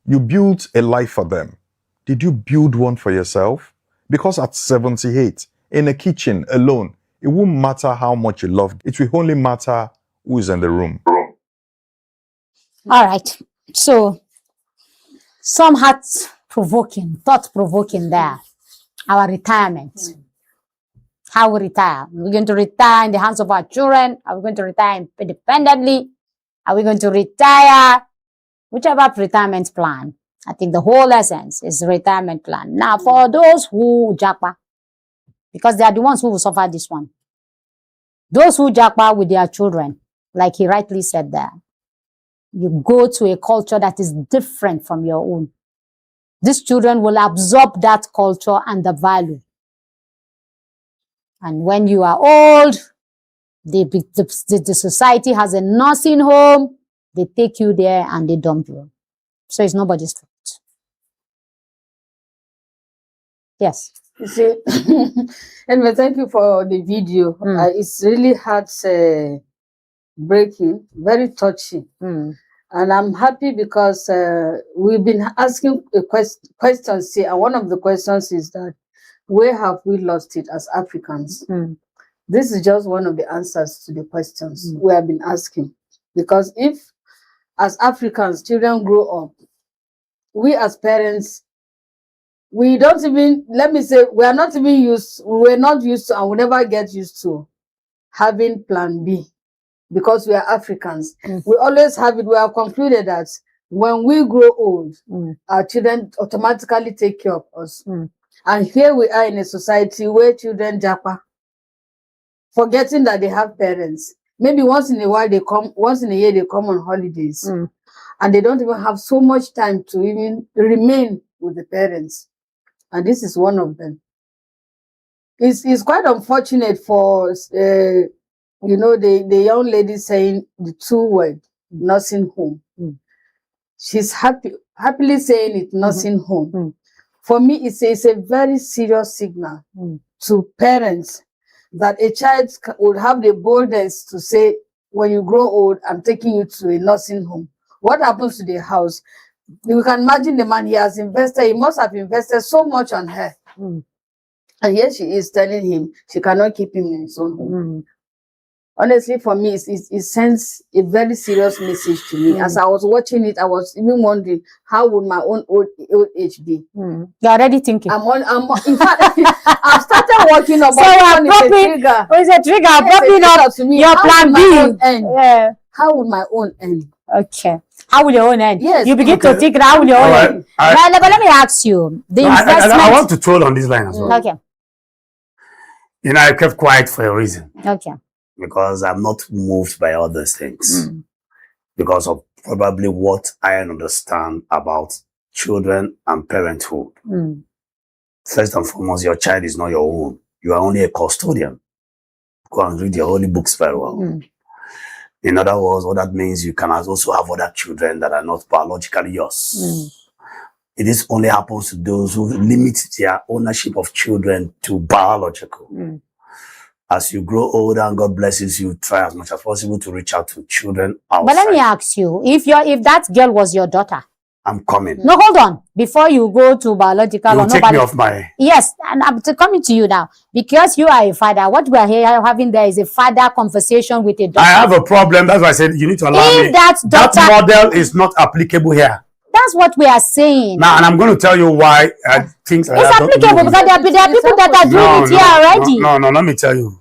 Speaker 4: You built a life for them. Did you build one for yourself? Because at 78, in a kitchen alone, it won't matter how much you love. It will only matter who is in the room.
Speaker 2: All right. So, some thought-provoking there. Our retirement. How we retire. Are we going to retire in the hands of our children? Are we going to retire independently? Are we going to retire? Whichever retirement plan. I think the whole essence is the retirement plan. Now, for those who japa, because they are the ones who will suffer this one. Those who japa with their children, like he rightly said there, you go to a culture that is different from your own. These children will absorb that culture and the value. And when you are old, the society has a nursing home, they take you there and they dump you. So it's nobody's fault. Yes.
Speaker 3: You see, anyway, thank you for the video. It's really heart-breaking, very touching. And I'm happy because we've been asking questions here. And one of the questions is that, where have we lost it as Africans? This is just one of the answers to the questions we have been asking. Because if, as Africans, children grow up, we as parents, we don't even, let me say, we're not used to, and we never get used to having plan B, because we are Africans. We always have it. We have concluded that when we grow old, our children automatically take care of us. And here we are in a society where children japa. forgetting that they have parents. Maybe once in a while once in a year they come on holidays, and they don't even have so much time to even remain with the parents. And this is one of them. It's quite unfortunate for the young lady saying the 2 words, nursing home. She's happily saying it, nursing home. For me, it's a very serious signal to parents that a child would have the boldness to say, when you grow old, I'm taking you to a nursing home. What happens to the house? You can imagine the man he has invested. He must have invested so much on her. And here she is telling him she cannot keep him in his own home. Honestly, for me, it sends a very serious message to me. As I was watching it, I was even wondering, how would my own old age be?
Speaker 2: You're already thinking.
Speaker 3: In fact, I've started working on
Speaker 2: it's a trigger. Popping up to me. Your plan B. Yeah.
Speaker 3: How would my own end?
Speaker 2: Okay. How will your own end?
Speaker 3: Yes.
Speaker 2: You begin to think, how will your own end? But let me ask you.
Speaker 1: I want to troll on this line as well.
Speaker 2: Okay.
Speaker 1: I kept quiet for a reason.
Speaker 2: Okay.
Speaker 1: Because I'm not moved by all those things. Because of probably what I understand about children and parenthood. First and foremost, your child is not your own. You are only a custodian. Go and read your holy books very well. In other words, what that means, you can also have other children that are not biologically yours. It only happens to those who limit their ownership of children to biological. As you grow older and God blesses you, try as much as possible to reach out to children outside.
Speaker 2: But let me ask you, if that girl was your daughter,
Speaker 1: I'm coming.
Speaker 2: No, hold on. Before you go to biological,
Speaker 1: you take me off my...
Speaker 2: Yes, and I'm coming to you now. Because you are a father, what we are here having there is a father conversation with a daughter.
Speaker 1: I have a problem. That's why I said you need to allow me. That model is not applicable here.
Speaker 2: That's what we are saying.
Speaker 1: Now, and I'm going to tell you why things like
Speaker 2: it's applicable because there are people that are doing it here already.
Speaker 1: No, let me tell you.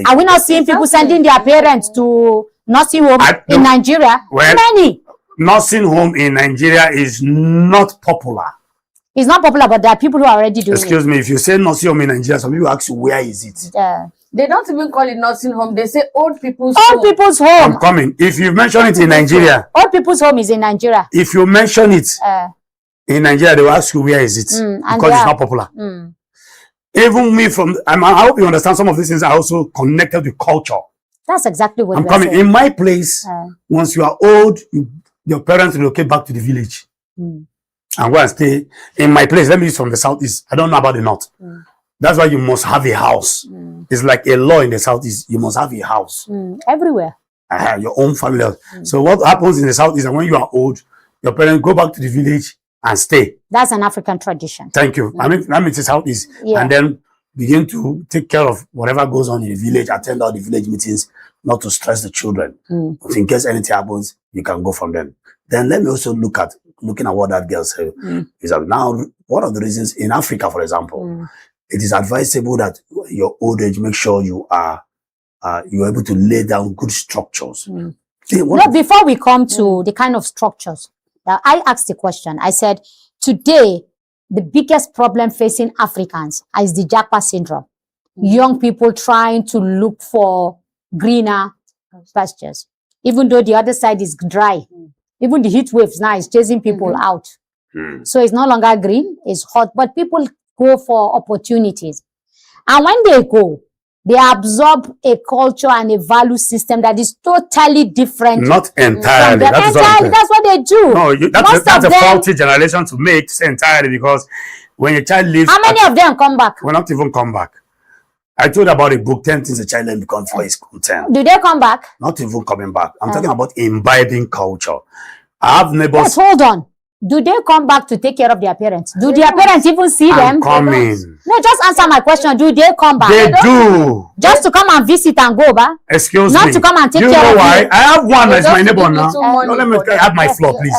Speaker 2: Are we not seeing people sending their parents to nursing home in Nigeria?
Speaker 1: Well,
Speaker 2: many.
Speaker 1: Nursing home in Nigeria is not popular.
Speaker 2: It's not popular, but there are people who are already doing it.
Speaker 1: Excuse me, if you say nursing home in Nigeria, some people ask you, where is it?
Speaker 3: They don't even call it nursing home. They say old people's home.
Speaker 2: Old people's home.
Speaker 1: I'm coming. If you mention it in Nigeria.
Speaker 2: Old people's home is in Nigeria.
Speaker 1: If you mention it in Nigeria, they will ask you, where is it? Because it's not popular. Even me I hope you understand some of these things are also connected with culture.
Speaker 2: That's exactly what
Speaker 1: I'm coming.
Speaker 2: Saying.
Speaker 1: In my place, once you are old, your parents relocate back to the village. And go and stay in my place. Let me use from the southeast. I don't know about the north. That's why you must have a house. It's like a law in the southeast. You must have a house.
Speaker 2: Everywhere.
Speaker 1: Your own family house. So what happens in the southeast is when you are old, your parents go back to the village and stay.
Speaker 2: That's an African tradition.
Speaker 1: Thank you. I mean, that means the southeast. And then begin to take care of whatever goes on in the village, attend all the village meetings, not to stress the children. If in case anything happens, you can go from them. Then let me also looking at what that girl said. Is that now one of the reasons in Africa, for example, it is advisable that your old age, make sure you're able to lay down good structures.
Speaker 2: Before we come to the kind of structures, I asked the question. I said, today, the biggest problem facing Africans is the Japa syndrome. Young people trying to look for greener pastures, even though the other side is dry. Even the heat waves now is chasing people out. So it's no longer green, it's hot, but people go for opportunities. And when they go, they absorb a culture and a value system that is totally different.
Speaker 1: Not entirely.
Speaker 2: That's what they do.
Speaker 1: No, that's a faulty generation to make, say entirely, because when a child leaves...
Speaker 2: How many of them come back?
Speaker 1: Will not even come back. I told about a book, 10 things a child learns before his content.
Speaker 2: Do they come back?
Speaker 1: Not even coming back. I'm talking about imbibing culture. I have neighbors...
Speaker 2: Yes, hold on. Do they come back to take care of their parents? Do their parents even see them?
Speaker 1: Coming.
Speaker 2: No, just answer my question. Do they come back?
Speaker 1: They do.
Speaker 2: Just to come and visit and go back?
Speaker 1: Excuse me.
Speaker 2: Not to come and take care
Speaker 1: of you.
Speaker 2: You
Speaker 1: know why? I have one that's my neighbor now. No, let me have my floor, please.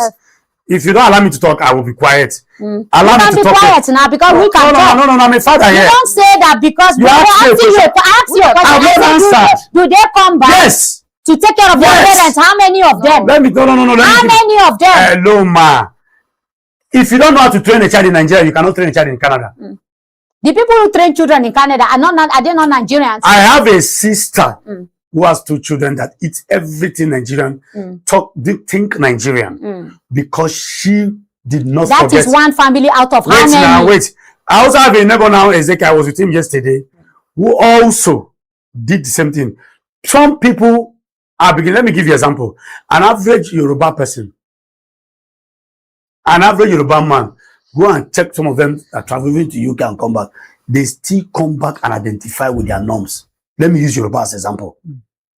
Speaker 1: If you don't allow me to talk, I will be quiet. Allow me to talk.
Speaker 2: Quiet now because we can talk.
Speaker 1: No, I'm a father here.
Speaker 2: You don't say that because
Speaker 1: you ask you a question.
Speaker 2: Do they come back?
Speaker 1: Yes.
Speaker 2: To take care of their parents? How many of them?
Speaker 1: No.
Speaker 2: How many of them?
Speaker 1: Hello, ma. If you don't know how to train a child in Nigeria, you cannot train a child in Canada.
Speaker 2: The people who train children in Canada are they not Nigerians?
Speaker 1: I have a sister who has 2 children that eat everything Nigerian, think Nigerian, because she did not forget.
Speaker 2: That is one family out of how
Speaker 1: Wait
Speaker 2: many?
Speaker 1: now, wait. I also have a neighbor now, Ezekiel. I was with him yesterday, who also did the same thing. Some people are beginning. Let me give you an example. An average Yoruba person, an average Yoruba man, go and check some of them that traveling to UK and come back. They still come back and identify with their norms. Let me use Yoruba as an example.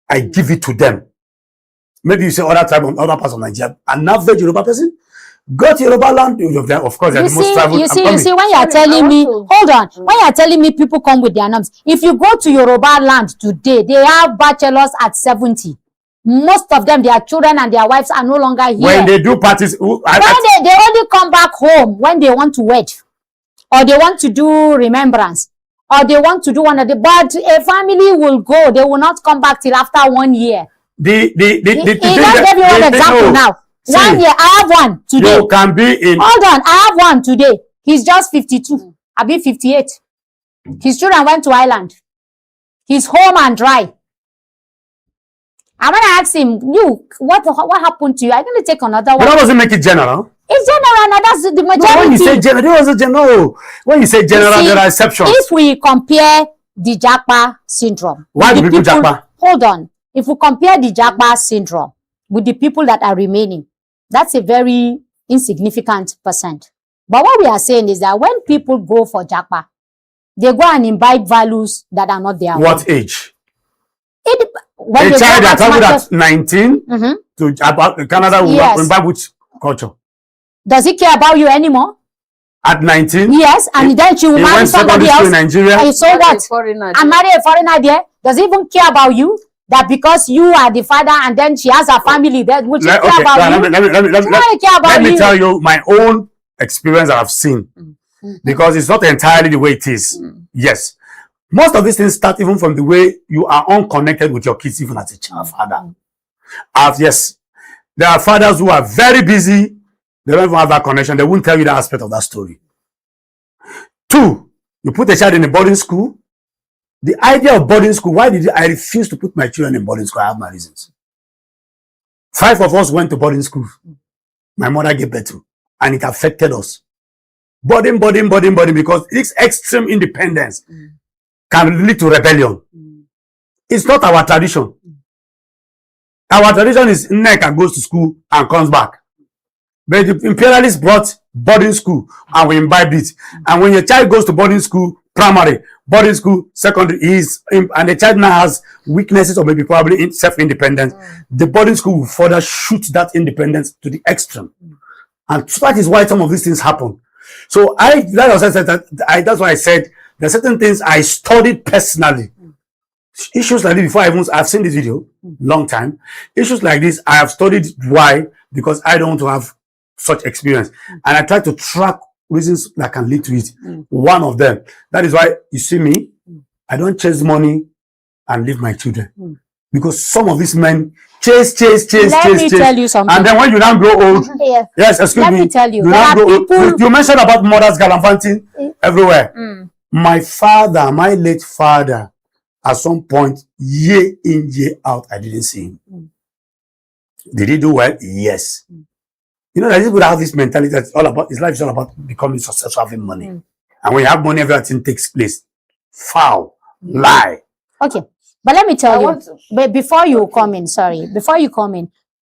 Speaker 1: I give it to them. Maybe you say other tribe, other parts of Nigeria. An average Yoruba person, go to Yoruba land. Of course, they're the most traveled.
Speaker 2: You see, when you're telling me, hold on, when you're telling me people come with their norms, if you go to Yoruba land today, they have bachelors at 70. Most of them, their children and their wives are no longer here.
Speaker 1: When they do parties,
Speaker 2: they only come back home when they want to wed, or they want to do remembrance, or they want to do one of the. But a family will go; they will not come back till after 1 year. He just gave you one example now. See, 1 year, I have one today.
Speaker 1: You can be in.
Speaker 2: Hold on, I have one today. He's just 52. I'll be 58. His children went to Ireland. He's home and dry. I'm gonna ask him, what happened to you? I'm gonna take another one.
Speaker 1: But that doesn't make it general.
Speaker 2: It's general, and that's the majority.
Speaker 1: No, when you say general, there was a general. When you say general, there are exceptions.
Speaker 2: If we compare the Japa syndrome,
Speaker 1: why do people Japa?
Speaker 2: Hold on. If we compare the Japa syndrome with the people that are remaining, that's a very insignificant percent. But what we are saying is that when people go for Japa, they go and imbibe values that are not their own.
Speaker 1: What age?
Speaker 2: When
Speaker 1: a child that traveled at 19 to Canada will imbibe which culture?
Speaker 2: Does he care about you anymore?
Speaker 1: At 19?
Speaker 2: Yes, and then she will marry somebody else.
Speaker 1: In Nigeria.
Speaker 2: And so what? And marry a foreigner there. Does he even care about you? That because you are the father and then she has a family there, would she care about you?
Speaker 1: Let me tell you my own experience that I've seen. Because it's not entirely the way it is. Yes. Most of these things start even from the way you are unconnected with your kids, even as a child father. Yes, there are fathers who are very busy. They don't even have that connection. They won't tell you that aspect of that story. 2, you put a child in a boarding school. The idea of boarding school, why did I refuse to put my children in boarding school? I have my reasons. 5 of us went to boarding school. My mother gave birth to, and it affected us. Boarding, because this extreme independence can lead to rebellion. It's not our tradition. Our tradition is Nneka goes to school and comes back. But the imperialists brought boarding school and we imbibed it. And when your child goes to boarding school, primary, boarding school, secondary, and the child now has weaknesses or maybe probably self-independence, the boarding school will further shoot that independence to the extreme. And that is why some of these things happen. So that's why I said there are certain things I studied personally. Issues like this, I've seen this video, long time. Issues like this, I have studied why, because I don't want to have such experience. And I try to track reasons that can lead to it. One of them, that is why you see me, I don't chase money and leave my children. Because some of these men chase.
Speaker 2: Let me tell you something.
Speaker 1: And then when you now grow old, yes, excuse me.
Speaker 2: Let me tell you.
Speaker 1: You now grow old. You mentioned about mothers gallivanting everywhere. My father, my late father, at some point, year in, year out, I didn't see him. Did he do well? Yes. You know, that people have this mentality that's all about, his life is all about becoming successful, having money. And when you have money, everything takes place. Foul. Lie.
Speaker 2: Okay. But let me tell you, before you come in,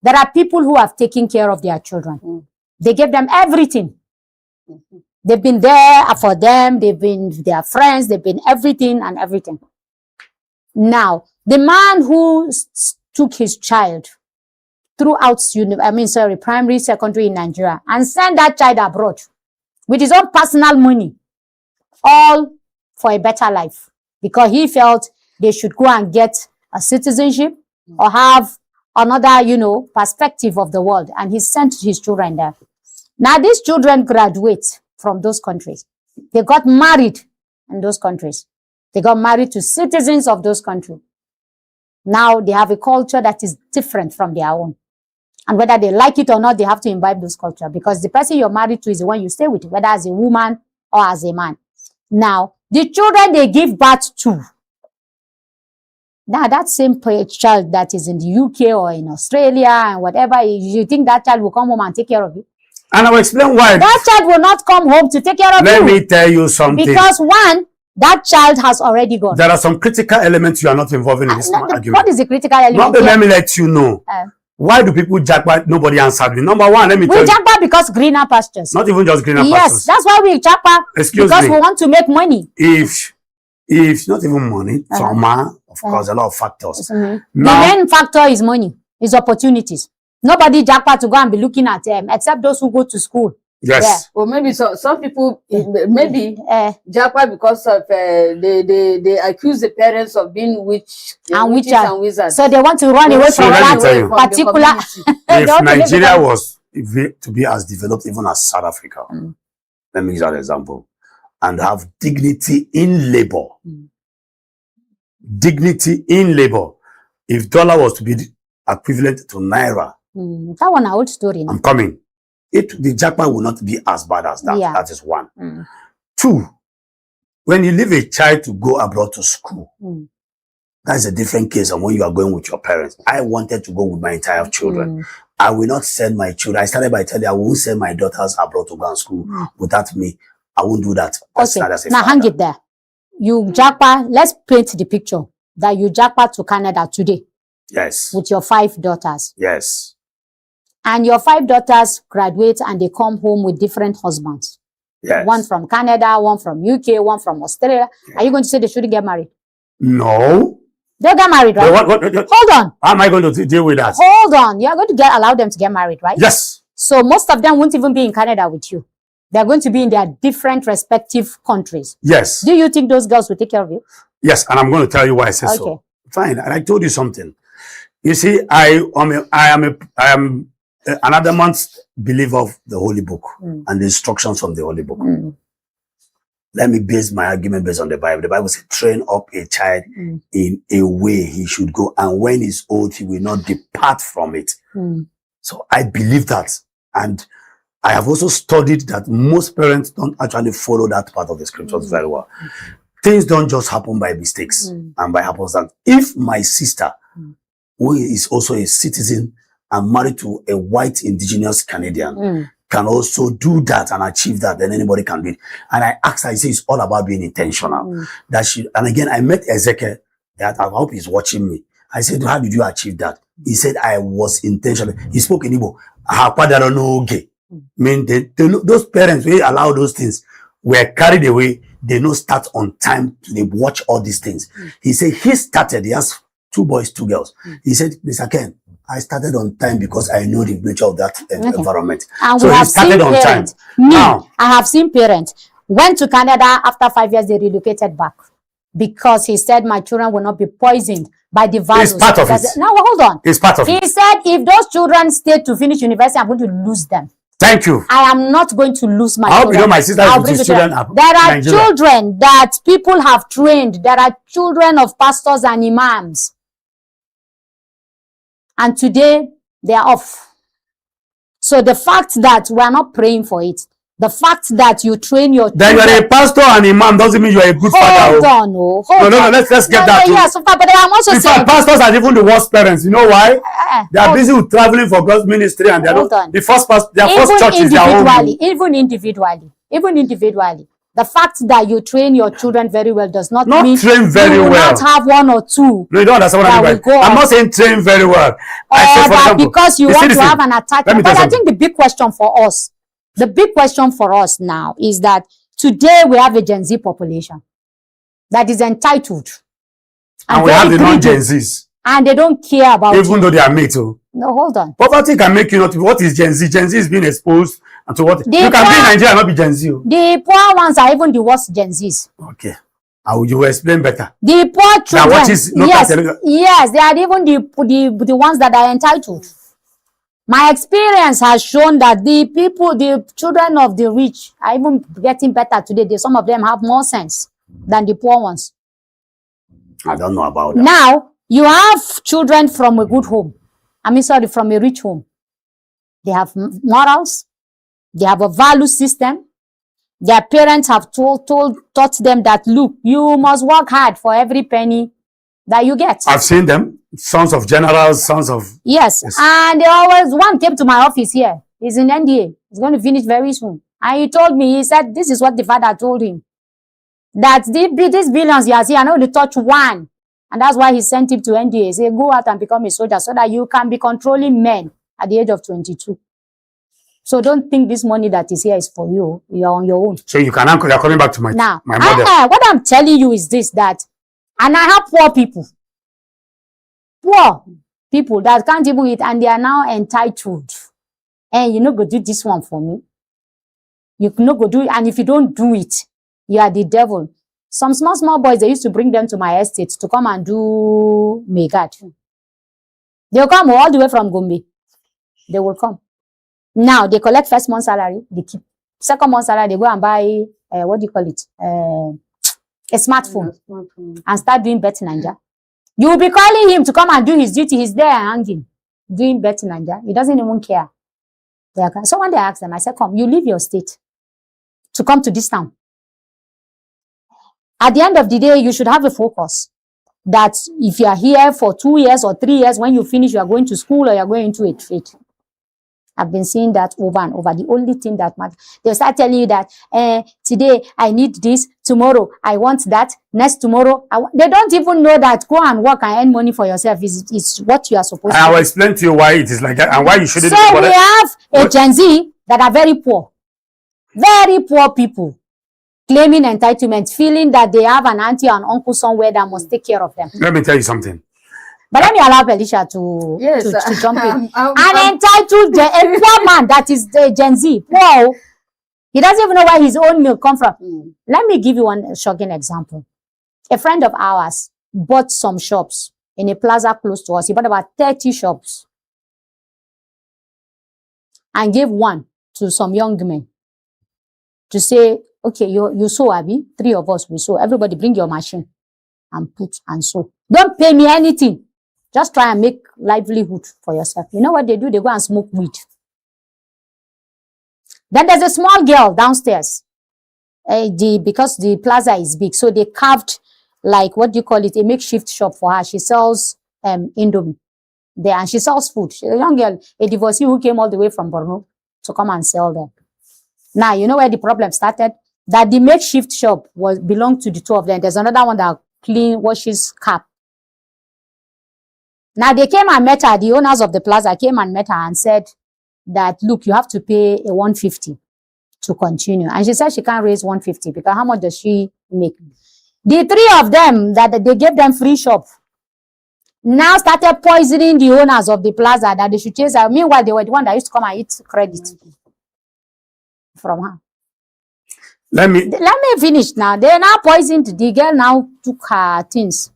Speaker 2: there are people who have taken care of their children. They gave them everything. They've been there for them. They've been their friends. They've been everything and everything. Now, the man who took his child throughout, primary, secondary in Nigeria and sent that child abroad with his own personal money, all for a better life, because he felt they should go and get a citizenship or have another, perspective of the world. And he sent his children there. Now, these children graduate from those countries. They got married in those countries. They got married to citizens of those countries. Now they have a culture that is different from their own. And whether they like it or not, they have to imbibe those culture, because the person you're married to is the one you stay with, whether as a woman or as a man. Now, The children they give birth to. Now, that same child that is in the UK or in Australia and whatever, you think that child will come home and take care of you?
Speaker 1: And I will explain why.
Speaker 2: That child will not come home to take care of you.
Speaker 1: Let me tell you something.
Speaker 2: Because one, that child has already gone.
Speaker 1: There are some critical elements you are not involved in this argument.
Speaker 2: What is the critical element?
Speaker 1: Let me let you know. Why do people jackpot? Nobody answered me. Number one, let me tell you.
Speaker 2: We jackpot because greener pastures.
Speaker 1: Not even just greener pastures.
Speaker 2: Yes, that's why we jackpot.
Speaker 1: Excuse
Speaker 2: because
Speaker 1: me.
Speaker 2: we want to make money.
Speaker 1: If not even money, of course, a lot of factors.
Speaker 2: Now, the main factor is money, is opportunities. Nobody jackpot to go and be looking at them, except those who go to school.
Speaker 1: Yes.
Speaker 3: Yeah. Or maybe some people maybe jackpot because of they accuse the parents of being witches and wizards.
Speaker 2: So they want to run away from that particular.
Speaker 1: If Nigeria was to be as developed even as South Africa, let me use that example, and have dignity in labor. Dignity in labor. If dollar was to be equivalent to naira,
Speaker 2: that one an old story.
Speaker 1: I'm coming. The jackpot will not be as bad as that.
Speaker 2: Yeah.
Speaker 1: That is one. Two, when you leave a child to go abroad to school, that is a different case than when you are going with your parents. I wanted to go with my entire children. I will not send my children. I started by telling you, I won't send my daughters abroad to go and school without me. I won't do that.
Speaker 2: Okay. Now hang it there. You jackpot, let's paint the picture that you jackpot to Canada today.
Speaker 1: Yes.
Speaker 2: With your 5 daughters.
Speaker 1: Yes.
Speaker 2: And your 5 daughters graduate and they come home with different husbands.
Speaker 1: Yes.
Speaker 2: One from Canada, one from UK, one from Australia. Are you going to say they shouldn't get married?
Speaker 1: No.
Speaker 2: They'll get married, right?
Speaker 1: What?
Speaker 2: Hold on.
Speaker 1: How am I going to deal with that?
Speaker 2: Hold on. You're going to allow them to get married, right?
Speaker 1: Yes.
Speaker 2: So most of them won't even be in Canada with you. They're going to be in their different respective countries.
Speaker 1: Yes.
Speaker 2: Do you think those girls will take care of you?
Speaker 1: Yes, and I'm going to tell you why I say so. Fine, and I told you something. You see, I am an adamant believer of the Holy Book and the instructions from the Holy Book. Let me base my argument based on the Bible. The Bible says, train up a child in a way he should go, and when he's old, he will not depart from it. So I believe that, and I have also studied that most parents don't actually follow that part of the scriptures very well. Things don't just happen by mistakes and by happenstance. If my sister, who is also a citizen and married to a white indigenous Canadian, can also do that and achieve that, then anybody can do it. And I asked her, I say it's all about being intentional. And again, I met Ezekiel, that I hope he's watching me. I said, how did you achieve that? He said, I was intentional. He spoke in Igbo. Mean those parents who allow those things were carried away. They don't start on time. They watch all these things. He said he started. He has 2 boys, 2 girls. He said, Mr. Ken, I started on time because I know the nature of that environment.
Speaker 2: And
Speaker 1: so
Speaker 2: we
Speaker 1: he
Speaker 2: have
Speaker 1: started
Speaker 2: seen
Speaker 1: on
Speaker 2: parents.
Speaker 1: time. Now,
Speaker 2: I have seen parents went to Canada after 5 years. They relocated back because he said my children will not be poisoned by the values.
Speaker 1: It's part of it.
Speaker 2: Now hold on.
Speaker 1: It's part of it.
Speaker 2: He said if those children stay to finish university, I'm going to lose them.
Speaker 1: Thank you.
Speaker 2: I am not going to lose my
Speaker 1: I hope
Speaker 2: children.
Speaker 1: you know my sister with his children.
Speaker 2: There are children that people have trained. There are children of pastors and imams. And today, they are off. So the fact that we are not praying for it, the fact that you train your children...
Speaker 1: That you are a pastor and imam doesn't mean you are a good father.
Speaker 2: Hold on, no. Hold
Speaker 1: on. Let's get that too.
Speaker 2: Yes, but I'm also
Speaker 1: in
Speaker 2: saying...
Speaker 1: fact, pastors are even the worst parents. You know why? They are busy with traveling for God's ministry and their first church is their own.
Speaker 2: Even individually. The fact that you train your children very well does not mean
Speaker 1: train very
Speaker 2: you will
Speaker 1: well.
Speaker 2: not have 1 or 2.
Speaker 1: No, you don't understand what I mean. I'm not saying train very well. I say, for example,
Speaker 2: because you want to have an attachment. But I think the big question for us now is that today we have a Gen Z population that is entitled.
Speaker 1: And we have the non-Gen Zs.
Speaker 2: And they don't care about
Speaker 1: even though they are made to.
Speaker 2: No, hold on.
Speaker 1: Poverty can make you not. What is Gen Z? Gen Z is being exposed and to what? You can be in Nigeria and not be Gen Z.
Speaker 2: The poor ones are even the worst Gen Zs.
Speaker 1: Okay. How would you explain better?
Speaker 2: The poor children.
Speaker 1: Now, what is
Speaker 2: yes, they are even the ones that are entitled. My experience has shown that the children of the rich are even getting better today. Some of them have more sense than the poor ones.
Speaker 1: I don't know about that.
Speaker 2: Now, you have children from a good home. From a rich home. They have morals. They have a value system. Their parents have taught them that, look, you must work hard for every penny that you get.
Speaker 1: I've seen them, sons of generals, sons of...
Speaker 2: Yes. And one came to my office here. He's in NDA. He's going to finish very soon. And he told me, he said, this is what the father told him. That these billions you are seeing, I know to touch one. And that's why he sent him to NDA. He said, go out and become a soldier so that you can be controlling men at the age of 22. So don't think this money that is here is for you. You're on your own.
Speaker 1: So you're coming back to my
Speaker 2: now,
Speaker 1: mother.
Speaker 2: What I'm telling you is this, that, and I have poor people that can't even eat, and they are now entitled. And you know, go do this one for me. You know, go do it. And if you don't do it, you are the devil. Some small boys, they used to bring them to my estate to come and do Megad. They'll come all the way from Gombe. They will come. Now, they collect first month salary, they keep. Second month salary, they go and buy, what do you call it? A smartphone. And start doing Bet Ninja. You will be calling him to come and do his duty. He's there hanging, doing Bet Ninja. He doesn't even care. So one day I asked them, I said, come, you leave your state to come to this town. At the end of the day, you should have a focus that if you are here for 2 years or 3 years, when you finish, you are going to school or you are going into a trade. I've been seeing that over and over. The only thing that matters, they'll start telling you that today I need this, tomorrow I want that, next tomorrow they don't even know that go and work and earn money for yourself is what you are supposed to do.
Speaker 1: I will explain to you why it is like that and why you shouldn't.
Speaker 2: So we have a Gen Z that are very poor people claiming entitlement, feeling that they have an auntie and uncle somewhere that must take care of them.
Speaker 1: Let me tell you something.
Speaker 2: But let me allow Felicia to jump in. An entitled a poor man that is the Gen Z. Wow. He doesn't even know where his own milk come from. Let me give you one shocking example. A friend of ours bought some shops in a plaza close to us. He bought about 30 shops. And gave one to some young men. To say, okay, you sew, Abby. 3 of us, we sew. Everybody bring your machine. And put and sew. Don't pay me anything. Just try and make livelihood for yourself. You know what they do? They go and smoke weed. Then there's a small girl downstairs. Because the plaza is big, so they carved, like, what do you call it, a makeshift shop for her. She sells Indomie there, and she sells food. She's a young girl, a divorcee who came all the way from Borno to come and sell there. Now, you know where the problem started? That the makeshift shop belonged to the 2 of them. There's another one that washes cap. Now, they came and met her, the owners of the plaza came and met her and said that, look, you have to pay a 150 to continue. And she said she can't raise 150 because how much does she make? The 3 of them, that they gave them free shop, now started poisoning the owners of the plaza that they should chase her. Meanwhile, they were the one that used to come and eat credit from her. Let me finish now. They now poisoned the girl, now took her things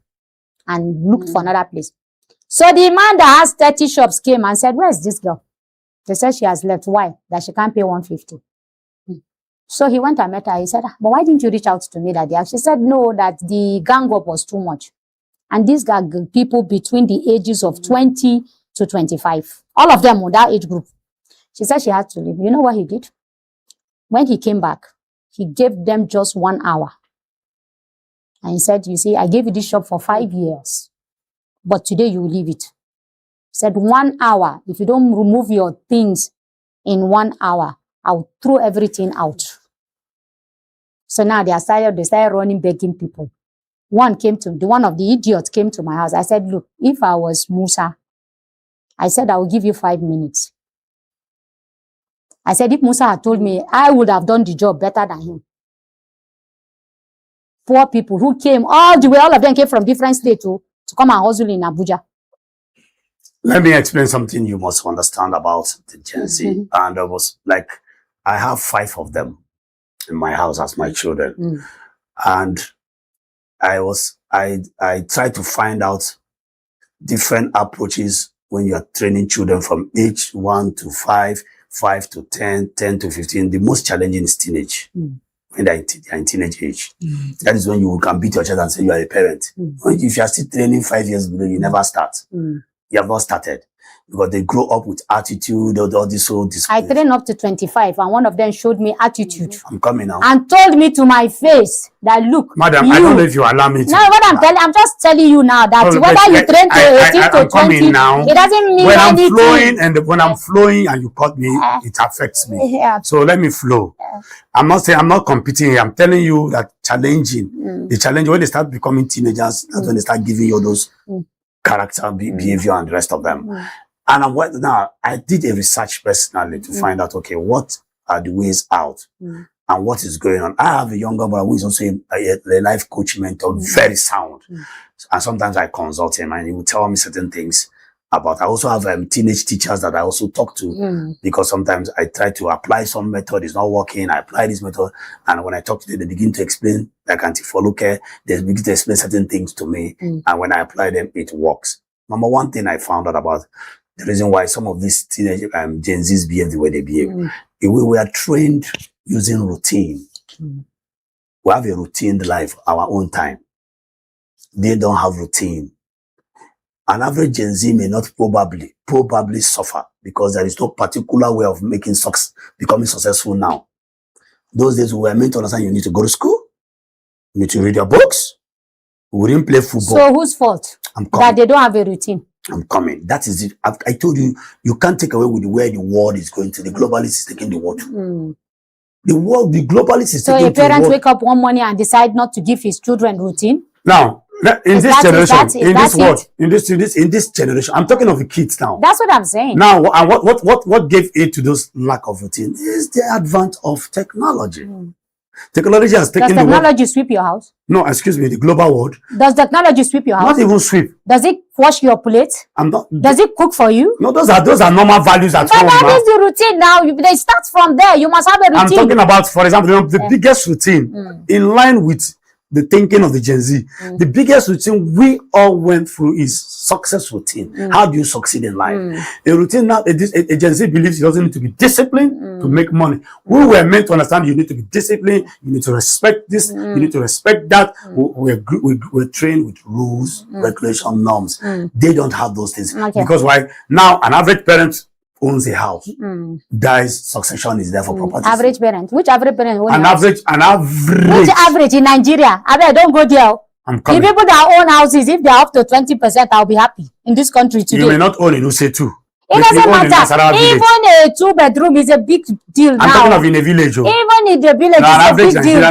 Speaker 2: and looked for another place. So the man that has 30 shops came and said, where is this girl? They said she has left. Why? That she can't pay 150. So he went and met her. He said, but why didn't you reach out to me that day? She said, no, that the gang up was too much. And these are people between the ages of 20 to 25. All of them with that age group. She said she had to leave. You know what he did? When he came back, he gave them just 1 hour. And he said, you see, I gave you this shop for 5 years. But today you will leave it. He said 1 hour. If you don't remove your things in 1 hour, I'll throw everything out. So now they started running, begging people. One of the idiots came to my house. I said, look, if I was Musa, I said, I will give you 5 minutes. I said, if Musa had told me, I would have done the job better than him. Poor people who came all the way, all of them came from different states to come and hustle in Abuja.
Speaker 1: Let me explain something you must understand about the Gen Z. And I was like, I have 5 of them in my house as my children. And I tried to find out different approaches when you are training children from age 1 to 5, 5 to 10, 10 to 15. The most challenging is teenage. When they're in teenage age. That is when you can beat your child and say you are a parent. If you are still training 5 years below, you never start. You have not started. because they grow up with attitude, all this whole
Speaker 2: I
Speaker 1: display.
Speaker 2: trained up to 25, and one of them showed me attitude
Speaker 1: I'm coming now.
Speaker 2: and told me to my face that, look,
Speaker 1: Madam,
Speaker 2: you,
Speaker 1: I don't know if you allow me to.
Speaker 2: no, what I'm just telling you now that
Speaker 1: Oh,
Speaker 2: whether you train to 18 to
Speaker 1: I'm coming
Speaker 2: 20,
Speaker 1: now.
Speaker 2: it doesn't mean
Speaker 1: When I'm
Speaker 2: anything.
Speaker 1: flowing, and when I'm flowing and you cut me, it affects me.
Speaker 2: Yeah.
Speaker 1: So let me flow. I'm not saying I'm not competing here. I'm telling you that challenging, the challenge when they start becoming teenagers, that's when they start giving you those character, behavior, and the rest of them. And now I did a research personally to find out, okay, what are the ways out and what is going on. I have a younger brother who is also a life coach mentor, very sound. And sometimes I consult him and he will tell me certain things about. I also have teenage teachers that I also talk to because sometimes I try to apply some method, it's not working. I apply this method, and when I talk to them, they begin to explain, like anti-follow care, they begin to explain certain things to me, and when I apply them, it works. Number one thing I found out about the reason why some of these teenage Gen Zs behave the way they behave, we are trained using routine. We have a routine life, our own time. They don't have routine. An average Gen Z may not probably suffer because there is no particular way of becoming successful now. Those days we were meant to understand you need to go to school, you need to read your books, we didn't play football.
Speaker 2: So whose fault? That they don't have a routine.
Speaker 1: I'm coming. That is it. I told you, you can't take away with where the world is going to. The globalist is taking the world to. The globalist is taking the world.
Speaker 2: So a parent wake up one morning and decide not to give his children routine?
Speaker 1: Now, in this generation, in this generation, I'm talking of the kids now.
Speaker 2: That's what I'm saying.
Speaker 1: Now, and what gave aid to those lack of routine is the advent of technology. Technology has taken
Speaker 2: Does technology sweep your house?
Speaker 1: No, excuse me, the global world.
Speaker 2: Does technology sweep your house?
Speaker 1: Not even sweep.
Speaker 2: Does it wash your plate? Does it cook for you?
Speaker 1: No, those are normal values at home.
Speaker 2: But that is the routine now. They start from there. You must have a routine.
Speaker 1: I'm talking about, for example, the biggest routine in line with the thinking of the Gen Z. The biggest routine we all went through is success routine. How do you succeed in life? A routine now, a Gen Z believes it doesn't need to be disciplined to make money. We were meant to understand you need to be disciplined, you need to respect this, you need to respect that. We're trained with rules, regulation, norms. They don't have those things. Because why? Now, an average parent owns a house, dies, succession is there for property.
Speaker 2: Average parent. Which average parent owns
Speaker 1: an average.
Speaker 2: Which average in Nigeria? I don't go there.
Speaker 1: I'm coming.
Speaker 2: The people that own houses, if they're up to 20%, I'll be happy in this country today.
Speaker 1: You may not own it, you say two.
Speaker 2: It doesn't matter. Even a 2-bedroom is a big deal now.
Speaker 1: I'm talking of in a village.
Speaker 2: Even in the village, it's a big deal.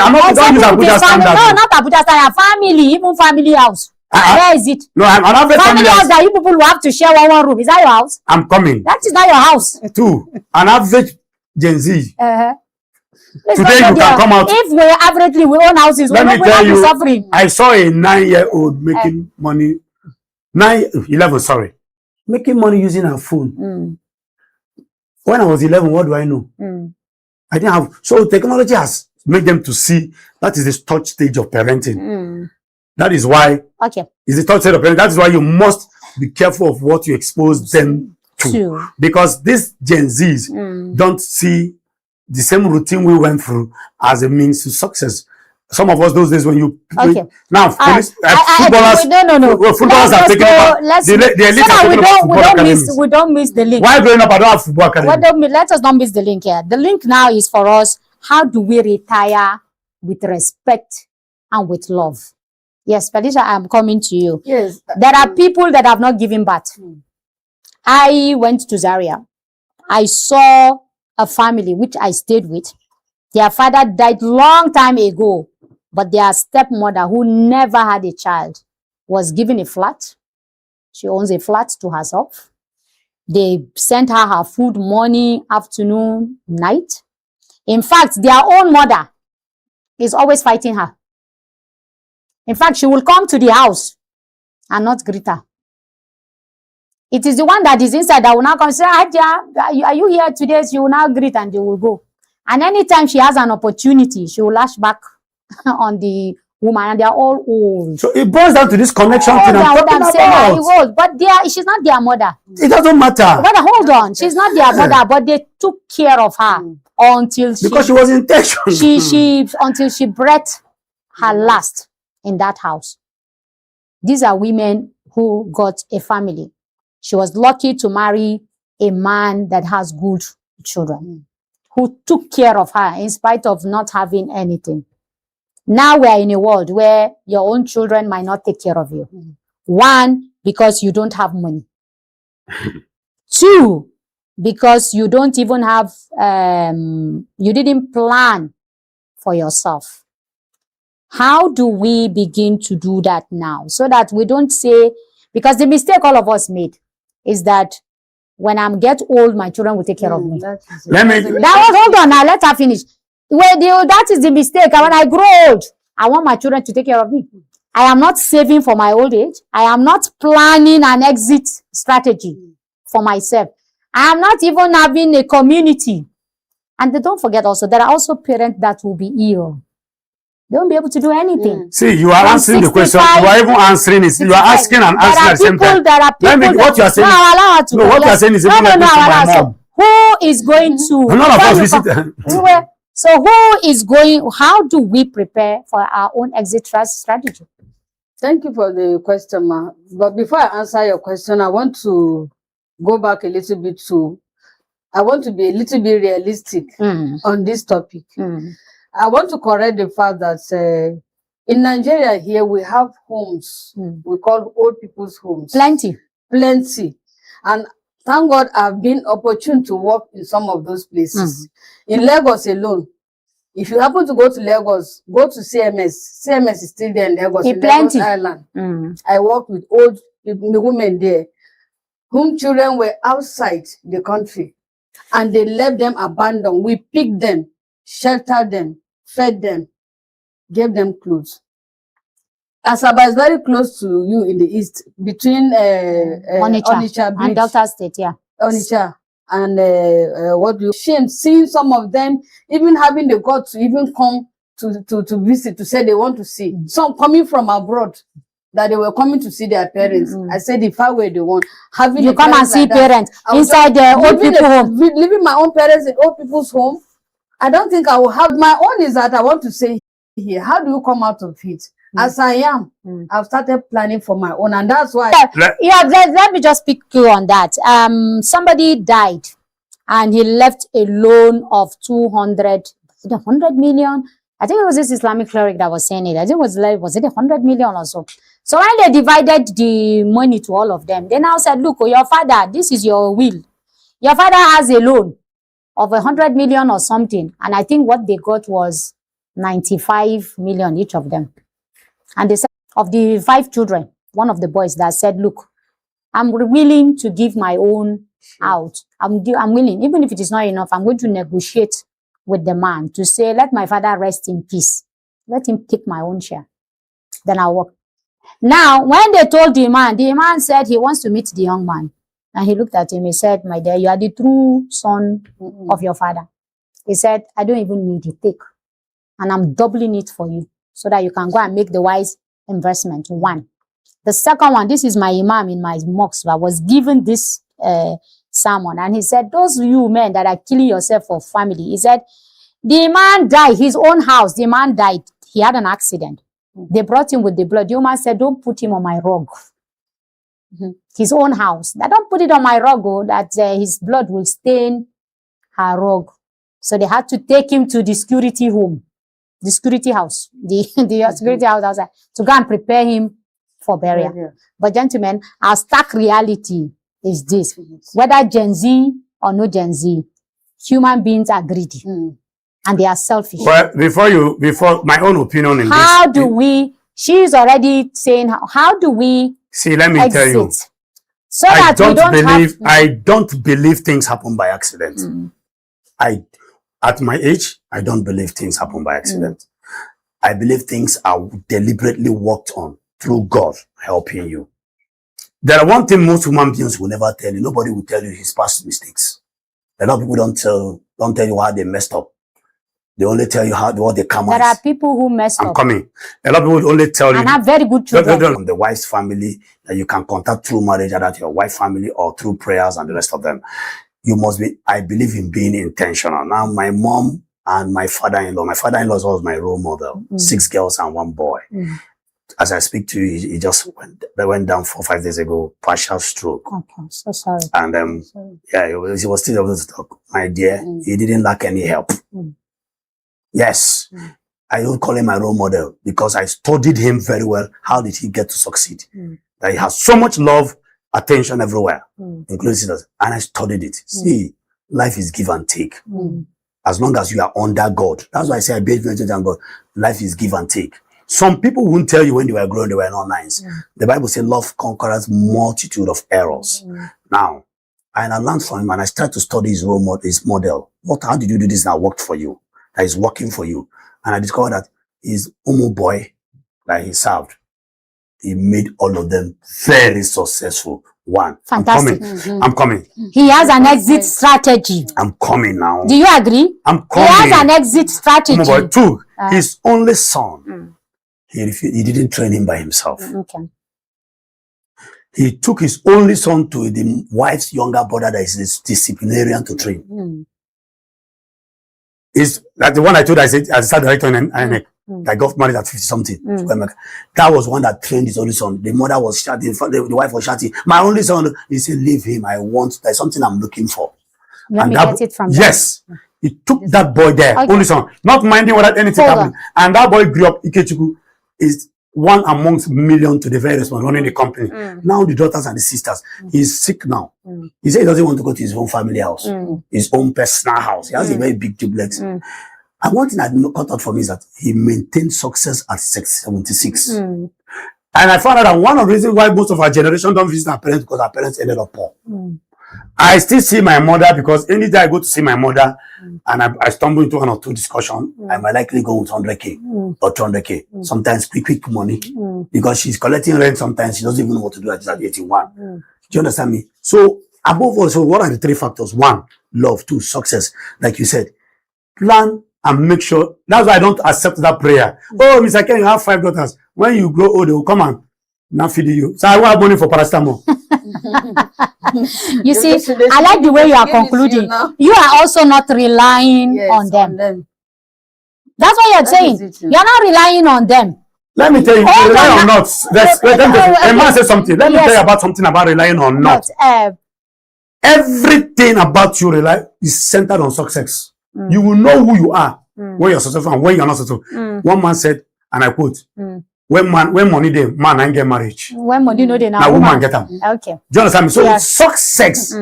Speaker 1: I'm not talking about Abuja standard.
Speaker 2: No, not Abuja standard. Family, even family house. Where is it?
Speaker 1: No, I'm an average
Speaker 2: family house that you people will have to share one room. Is that your house?
Speaker 1: I'm coming.
Speaker 2: That is not your house.
Speaker 1: Two. An average Gen Z.
Speaker 2: Today you can come out. If we averagely we own houses,
Speaker 1: let me tell you,
Speaker 2: suffering.
Speaker 1: I saw a 9-year-old making money. 11, sorry. Making money using her phone. When I was 11, what do I know? I didn't have. So technology has made them to see that is the third stage of parenting. That is why it's the third stage of parenting. That is why you must be careful of what you expose them to. Because these Gen Zs don't see the same routine we went through as a means to success. Some of us those days when you now footballers are taking over. The elite
Speaker 2: we don't miss the link.
Speaker 1: Why growing up I don't have football academy?
Speaker 2: Let us not miss the link here. The link now is for us. How do we retire with respect and with love? Yes, Felicia, I'm coming to you.
Speaker 3: Yes.
Speaker 2: There are people that have not given birth. I went to Zaria. I saw a family which I stayed with. Their father died long time ago, but their stepmother, who never had a child, was given a flat. She owns a flat to herself. They sent her food morning, afternoon, night. In fact, their own mother is always fighting her. In fact, she will come to the house and not greet her. It is the one that is inside that will now come and say, are you here today? She will now greet and they will go. And anytime she has an opportunity, she will lash back on the woman, and they are all old.
Speaker 1: So it boils down to this connection thing I'm talking about.
Speaker 2: But she's not their mother.
Speaker 1: It doesn't matter.
Speaker 2: But hold on, she's not their mother, but they took care of her until
Speaker 1: she was intentional.
Speaker 2: Until she breathed her last in that house. These are women who got a family. She was lucky to marry a man that has good children, who took care of her in spite of not having anything. Now we are in a world where your own children might not take care of you. One, because you don't have money. Two, because you don't even have, you didn't plan for yourself. How do we begin to do that now? So that we don't say, because the mistake all of us made is that when I get old, my children will take care of me. Hold on now, let her finish. That is the mistake. When I grow old, I want my children to take care of me. I am not saving for my old age. I am not planning an exit strategy for myself. I am not even having a community. And don't forget also, there are also parents that will be ill. They won't be able to do anything.
Speaker 1: See, you are answering the question. You are even answering it. You are asking and answering at the same time.
Speaker 2: There are people
Speaker 1: what you are saying. What you are saying is
Speaker 2: who is going to?
Speaker 1: None of us visit.
Speaker 2: So who is going? How do we prepare for our own exit strategy?
Speaker 3: Thank you for the question, Ma. But before I answer your question, I want to go back a little bit I want to be a little bit realistic on this topic. I want to correct the fact that in Nigeria here, we have homes. We call old people's homes.
Speaker 2: Plenty.
Speaker 3: And thank God I've been opportune to work in some of those places. In Lagos alone, if you happen to go to Lagos, go to CMS. CMS is still there in Lagos, Lagos Island. I worked with old women there, whom children were outside the country, and they left them abandoned. We picked them, sheltered them, fed them, gave them clothes. Asaba is very close to you in the east, between Onitsha
Speaker 2: and Delta State,
Speaker 3: Onitsha and what do you seeing some of them even having the guts to even come to visit, to say they want to see. Some coming from abroad, that they were coming to see their parents. I said, if I were the one having
Speaker 2: you come and see parents inside the old people home,
Speaker 3: leaving my own parents in old people's home, I don't think I will have. My own is that I want to say here, how do you come out of it? As I am, I've started planning for my own, and that's why.
Speaker 2: Let me just pick you on that. Somebody died, and he left a loan of 100 million. I think it was this Islamic cleric that was saying it. I think was it 100 million or so. So when they divided the money to all of them, they now said, look, your father, this is your will. Your father has a loan of 100 million or something, and I think what they got was 95 million each of them. And they said, of the 5 children, one of the boys that said, look, I'm willing to give my own out. I'm willing, even if it is not enough, I'm going to negotiate with the man to say, let my father rest in peace. Let him take my own share. Then I'll work. Now, when they told the man said he wants to meet the young man. And he looked at him, he said, my dear, you are the true son of your father. He said, I don't even need it, take. And I'm doubling it for you, so that you can go and make the wise investment. One. The second one, this is my imam in my mosque that was given this sermon. And he said, those you men that are killing yourself for family, he said, the man died, his own house, the man died. He had an accident. They brought him with the blood. The woman said, don't put him on my rug. His own house. That don't put it on my rug, that his blood will stain her rug. So they had to take him to the security home. The security house, the security house outside, to go and prepare him for burial. But gentlemen, our stark reality is this: whether Gen Z or no Gen Z, human beings are greedy and they are selfish.
Speaker 1: Well, before my own opinion in
Speaker 2: how do we? She's already saying, how do we?
Speaker 1: See, let me tell you.
Speaker 2: So that we don't believe.
Speaker 1: I don't believe things happen by accident. At my age, I don't believe things happen by accident. I believe things are deliberately worked on through God helping you. There are one thing most human beings will never tell you. Nobody will tell you his past mistakes. A lot of people don't tell you how they messed up. They only tell you what they come
Speaker 2: There are people who messed up.
Speaker 1: I'm coming. A lot of people will only tell you.
Speaker 2: And have very good children.
Speaker 1: From the wife's family that you can contact through marriage, either to your wife's family or through prayers and the rest of them. You must be, I believe in being intentional. Now, my mom and my father-in-law was my role model. 6 girls and 1 boy. as I speak to you, he just went down 4 or 5 days ago, partial stroke.
Speaker 2: Okay, so sorry.
Speaker 1: And yeah, he was still able to talk. My dear, he didn't lack any help. Yes. I don't call him my role model because I studied him very well. How did he get to succeed? That he has so much love, attention everywhere, including sisters. And I studied it. See, life is give and take. As long as you are under God. That's why I say I believe in God. Life is give and take. Some people won't tell you when they were growing, they were not nice. The Bible says love conquers multitude of errors. Now, I learned from him and I started to study his role model, his model. How did you do this that worked for you? That is working for you. And I discovered that his Umu boy that he served, he made all of them very successful. One.
Speaker 2: Fantastic.
Speaker 1: I'm coming.
Speaker 2: He has an exit strategy.
Speaker 1: I'm coming now.
Speaker 2: Do you agree?
Speaker 1: I'm coming.
Speaker 2: He has an exit strategy.
Speaker 1: Umu boy. Two, his only son. He didn't train him by himself.
Speaker 2: Okay.
Speaker 1: He took his only son to the wife's younger brother that is his disciplinarian to train. Is like the one I told I said as a director in INEC. I got married at 50 something. That was one that trained his only son. The mother was shouting, the wife was shouting, my only son. He said, leave him. There's something I'm looking for.
Speaker 2: Let me get it from
Speaker 1: yes. He took that boy there, only son, not minding whether anything happened. And that boy grew up. Ikechukwu is one amongst millions to the very responsible running the company. Now the daughters and the sisters. He's sick now. He said he doesn't want to go to his own family house, his own personal house. He has a very big duplex. And one thing I cut out from him is that he maintained success at 76. And I found out that one of the reasons why most of our generation don't visit our parents because our parents ended up poor. I still see my mother because any day I go to see my mother and I stumble into 1 or 2 discussions, I might likely go with 100K or 200K. Sometimes quick money because she's collecting rent. Sometimes she doesn't even know what to do at 81. Do you understand me? So above all, so what are the 3 factors? 1, love. 2, success. Like you said, plan and make sure. That's why I don't accept that prayer. Oh, Mr. Ken, you have 5 daughters. When you grow old, they will come and not feed you. So I want money for paracetamol.
Speaker 2: You see, I like the way you are concluding. You are also not relying on them. That's what you're saying. You're not relying on them.
Speaker 1: Let me tell you, rely or not. A man said something. Let me tell you about something about relying or not. Everything about you is centered on success. You will know who you are when you're successful and when you're not successful. One man said, and I quote, when money dey, man ain't get marriage.
Speaker 2: When money no dey, now
Speaker 1: woman get them.
Speaker 2: Okay.
Speaker 1: Do you understand me? So success.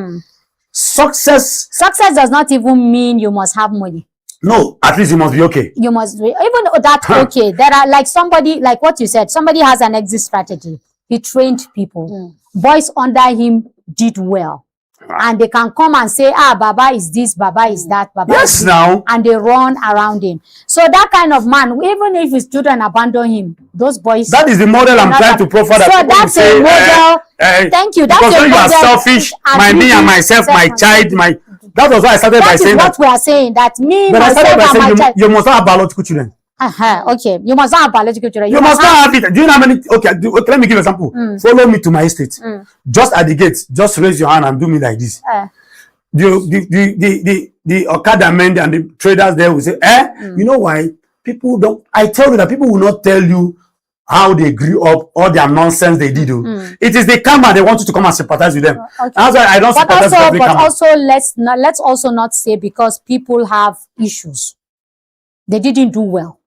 Speaker 2: Success does not even mean you must have money.
Speaker 1: No, at least you must be okay.
Speaker 2: You must be, even though that's okay. There are like somebody, like what you said, somebody has an exit strategy. He trained people. Boys under him did well. And they can come and say, Baba is this, Baba is that, Baba is this.
Speaker 1: Now. And
Speaker 2: they run around him. So that kind of man, even if his children abandon him, those boys.
Speaker 1: That is the model I'm trying to profile.
Speaker 2: So that's a model. Thank you. That's
Speaker 1: because
Speaker 2: a
Speaker 1: when
Speaker 2: model.
Speaker 1: You are selfish, me and myself, my child, that was why I started by saying that.
Speaker 2: That is what we are saying, that me,
Speaker 1: but
Speaker 2: myself, and my child.
Speaker 1: You must not have biological children.
Speaker 2: Okay. You must not have biological children.
Speaker 1: You must not have it. Do you know how many? Okay, let me give an example. Follow me to my estate. Just at the gate, just raise your hand and do me like this. The Okada men and the traders there will say, you know why? People don't, I tell you that people will not tell you how they grew up, all their nonsense they did. It is the karma they want you to come and sympathize with them. That's why I don't sympathize with every karma.
Speaker 2: But also, let's also not say because people have issues, they didn't do well.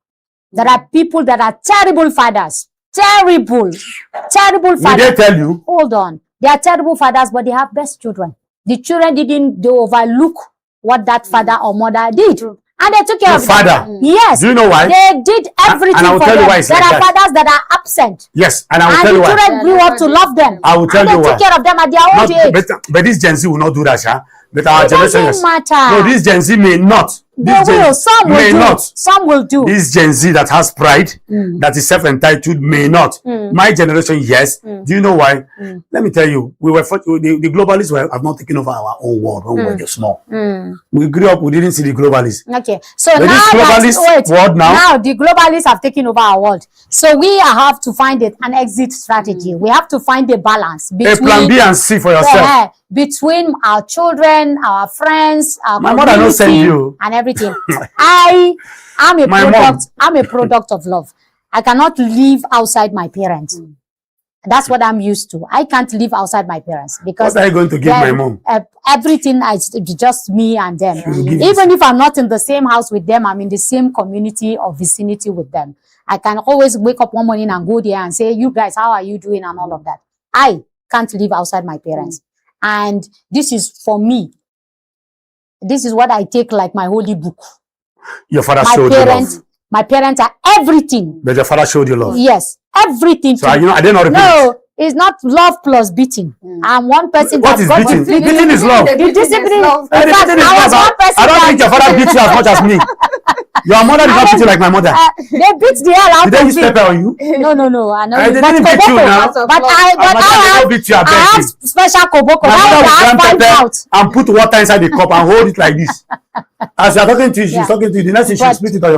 Speaker 2: There are people that are terrible fathers. Terrible fathers.
Speaker 1: Will they tell you?
Speaker 2: Hold on. They are terrible fathers, but they have best children. The children they overlook what that father or mother did. And they took care of
Speaker 1: father.
Speaker 2: Them. Yes.
Speaker 1: Do you know why?
Speaker 2: They did everything
Speaker 1: and I will
Speaker 2: for
Speaker 1: tell
Speaker 2: them.
Speaker 1: You why it's
Speaker 2: there
Speaker 1: like
Speaker 2: are fathers that are absent.
Speaker 1: Yes, and I will tell you why.
Speaker 2: And the children grew up to love them.
Speaker 1: I will tell you why.
Speaker 2: They took care of them at their old age.
Speaker 1: But this Gen Z will not do that, Sha. But our generation,
Speaker 2: doesn't matter.
Speaker 1: No, this Gen Z may not.
Speaker 2: They will. Some will do.
Speaker 1: Not.
Speaker 2: Some will do.
Speaker 1: This Gen Z that has pride, that is self-entitled, may not. My generation, yes. Do you know why? Let me tell you, the globalists have not taken over our own world when we were small. We grew up, we didn't see the globalists.
Speaker 2: Okay, so
Speaker 1: but
Speaker 2: now
Speaker 1: this globalist world
Speaker 2: now the globalists have taken over our world. So we have to find an exit strategy. We have to find a balance between
Speaker 1: a plan B and C for yourself.
Speaker 2: Between our children, our friends, our
Speaker 1: my mother don't send you
Speaker 2: and everything. I'm a product of love. I cannot live outside my parents. That's what I'm used to. I can't live outside my parents because
Speaker 1: What are you going to give my mom?
Speaker 2: Everything is just me and them. Even if I'm not in the same house with them, I'm in the same community or vicinity with them. I can always wake up one morning and go there and say, you guys, how are you doing? And all of that. I can't live outside my parents. And this is for me. This is what I take like my holy book.
Speaker 1: Your father showed you love.
Speaker 2: My parents are everything.
Speaker 1: But your father showed you love.
Speaker 2: Yes, everything.
Speaker 1: So I didn't know.
Speaker 2: No, it's not love plus beating. I'm one person.
Speaker 1: What is beating? Beating is love.
Speaker 2: The discipline.
Speaker 1: I don't think your father beats you as much as me. Your mother did not beat you like my mother.
Speaker 2: They beat the hell out of me.
Speaker 1: Did they use pepper on you?
Speaker 2: No. I know.
Speaker 1: They didn't beat you now.
Speaker 2: But I have special koboko.
Speaker 1: My mother will
Speaker 2: Find
Speaker 1: pepper
Speaker 2: out.
Speaker 1: and put water inside the cup and hold it like this. As you're talking to you, she's talking to you. The next thing she'll split it on your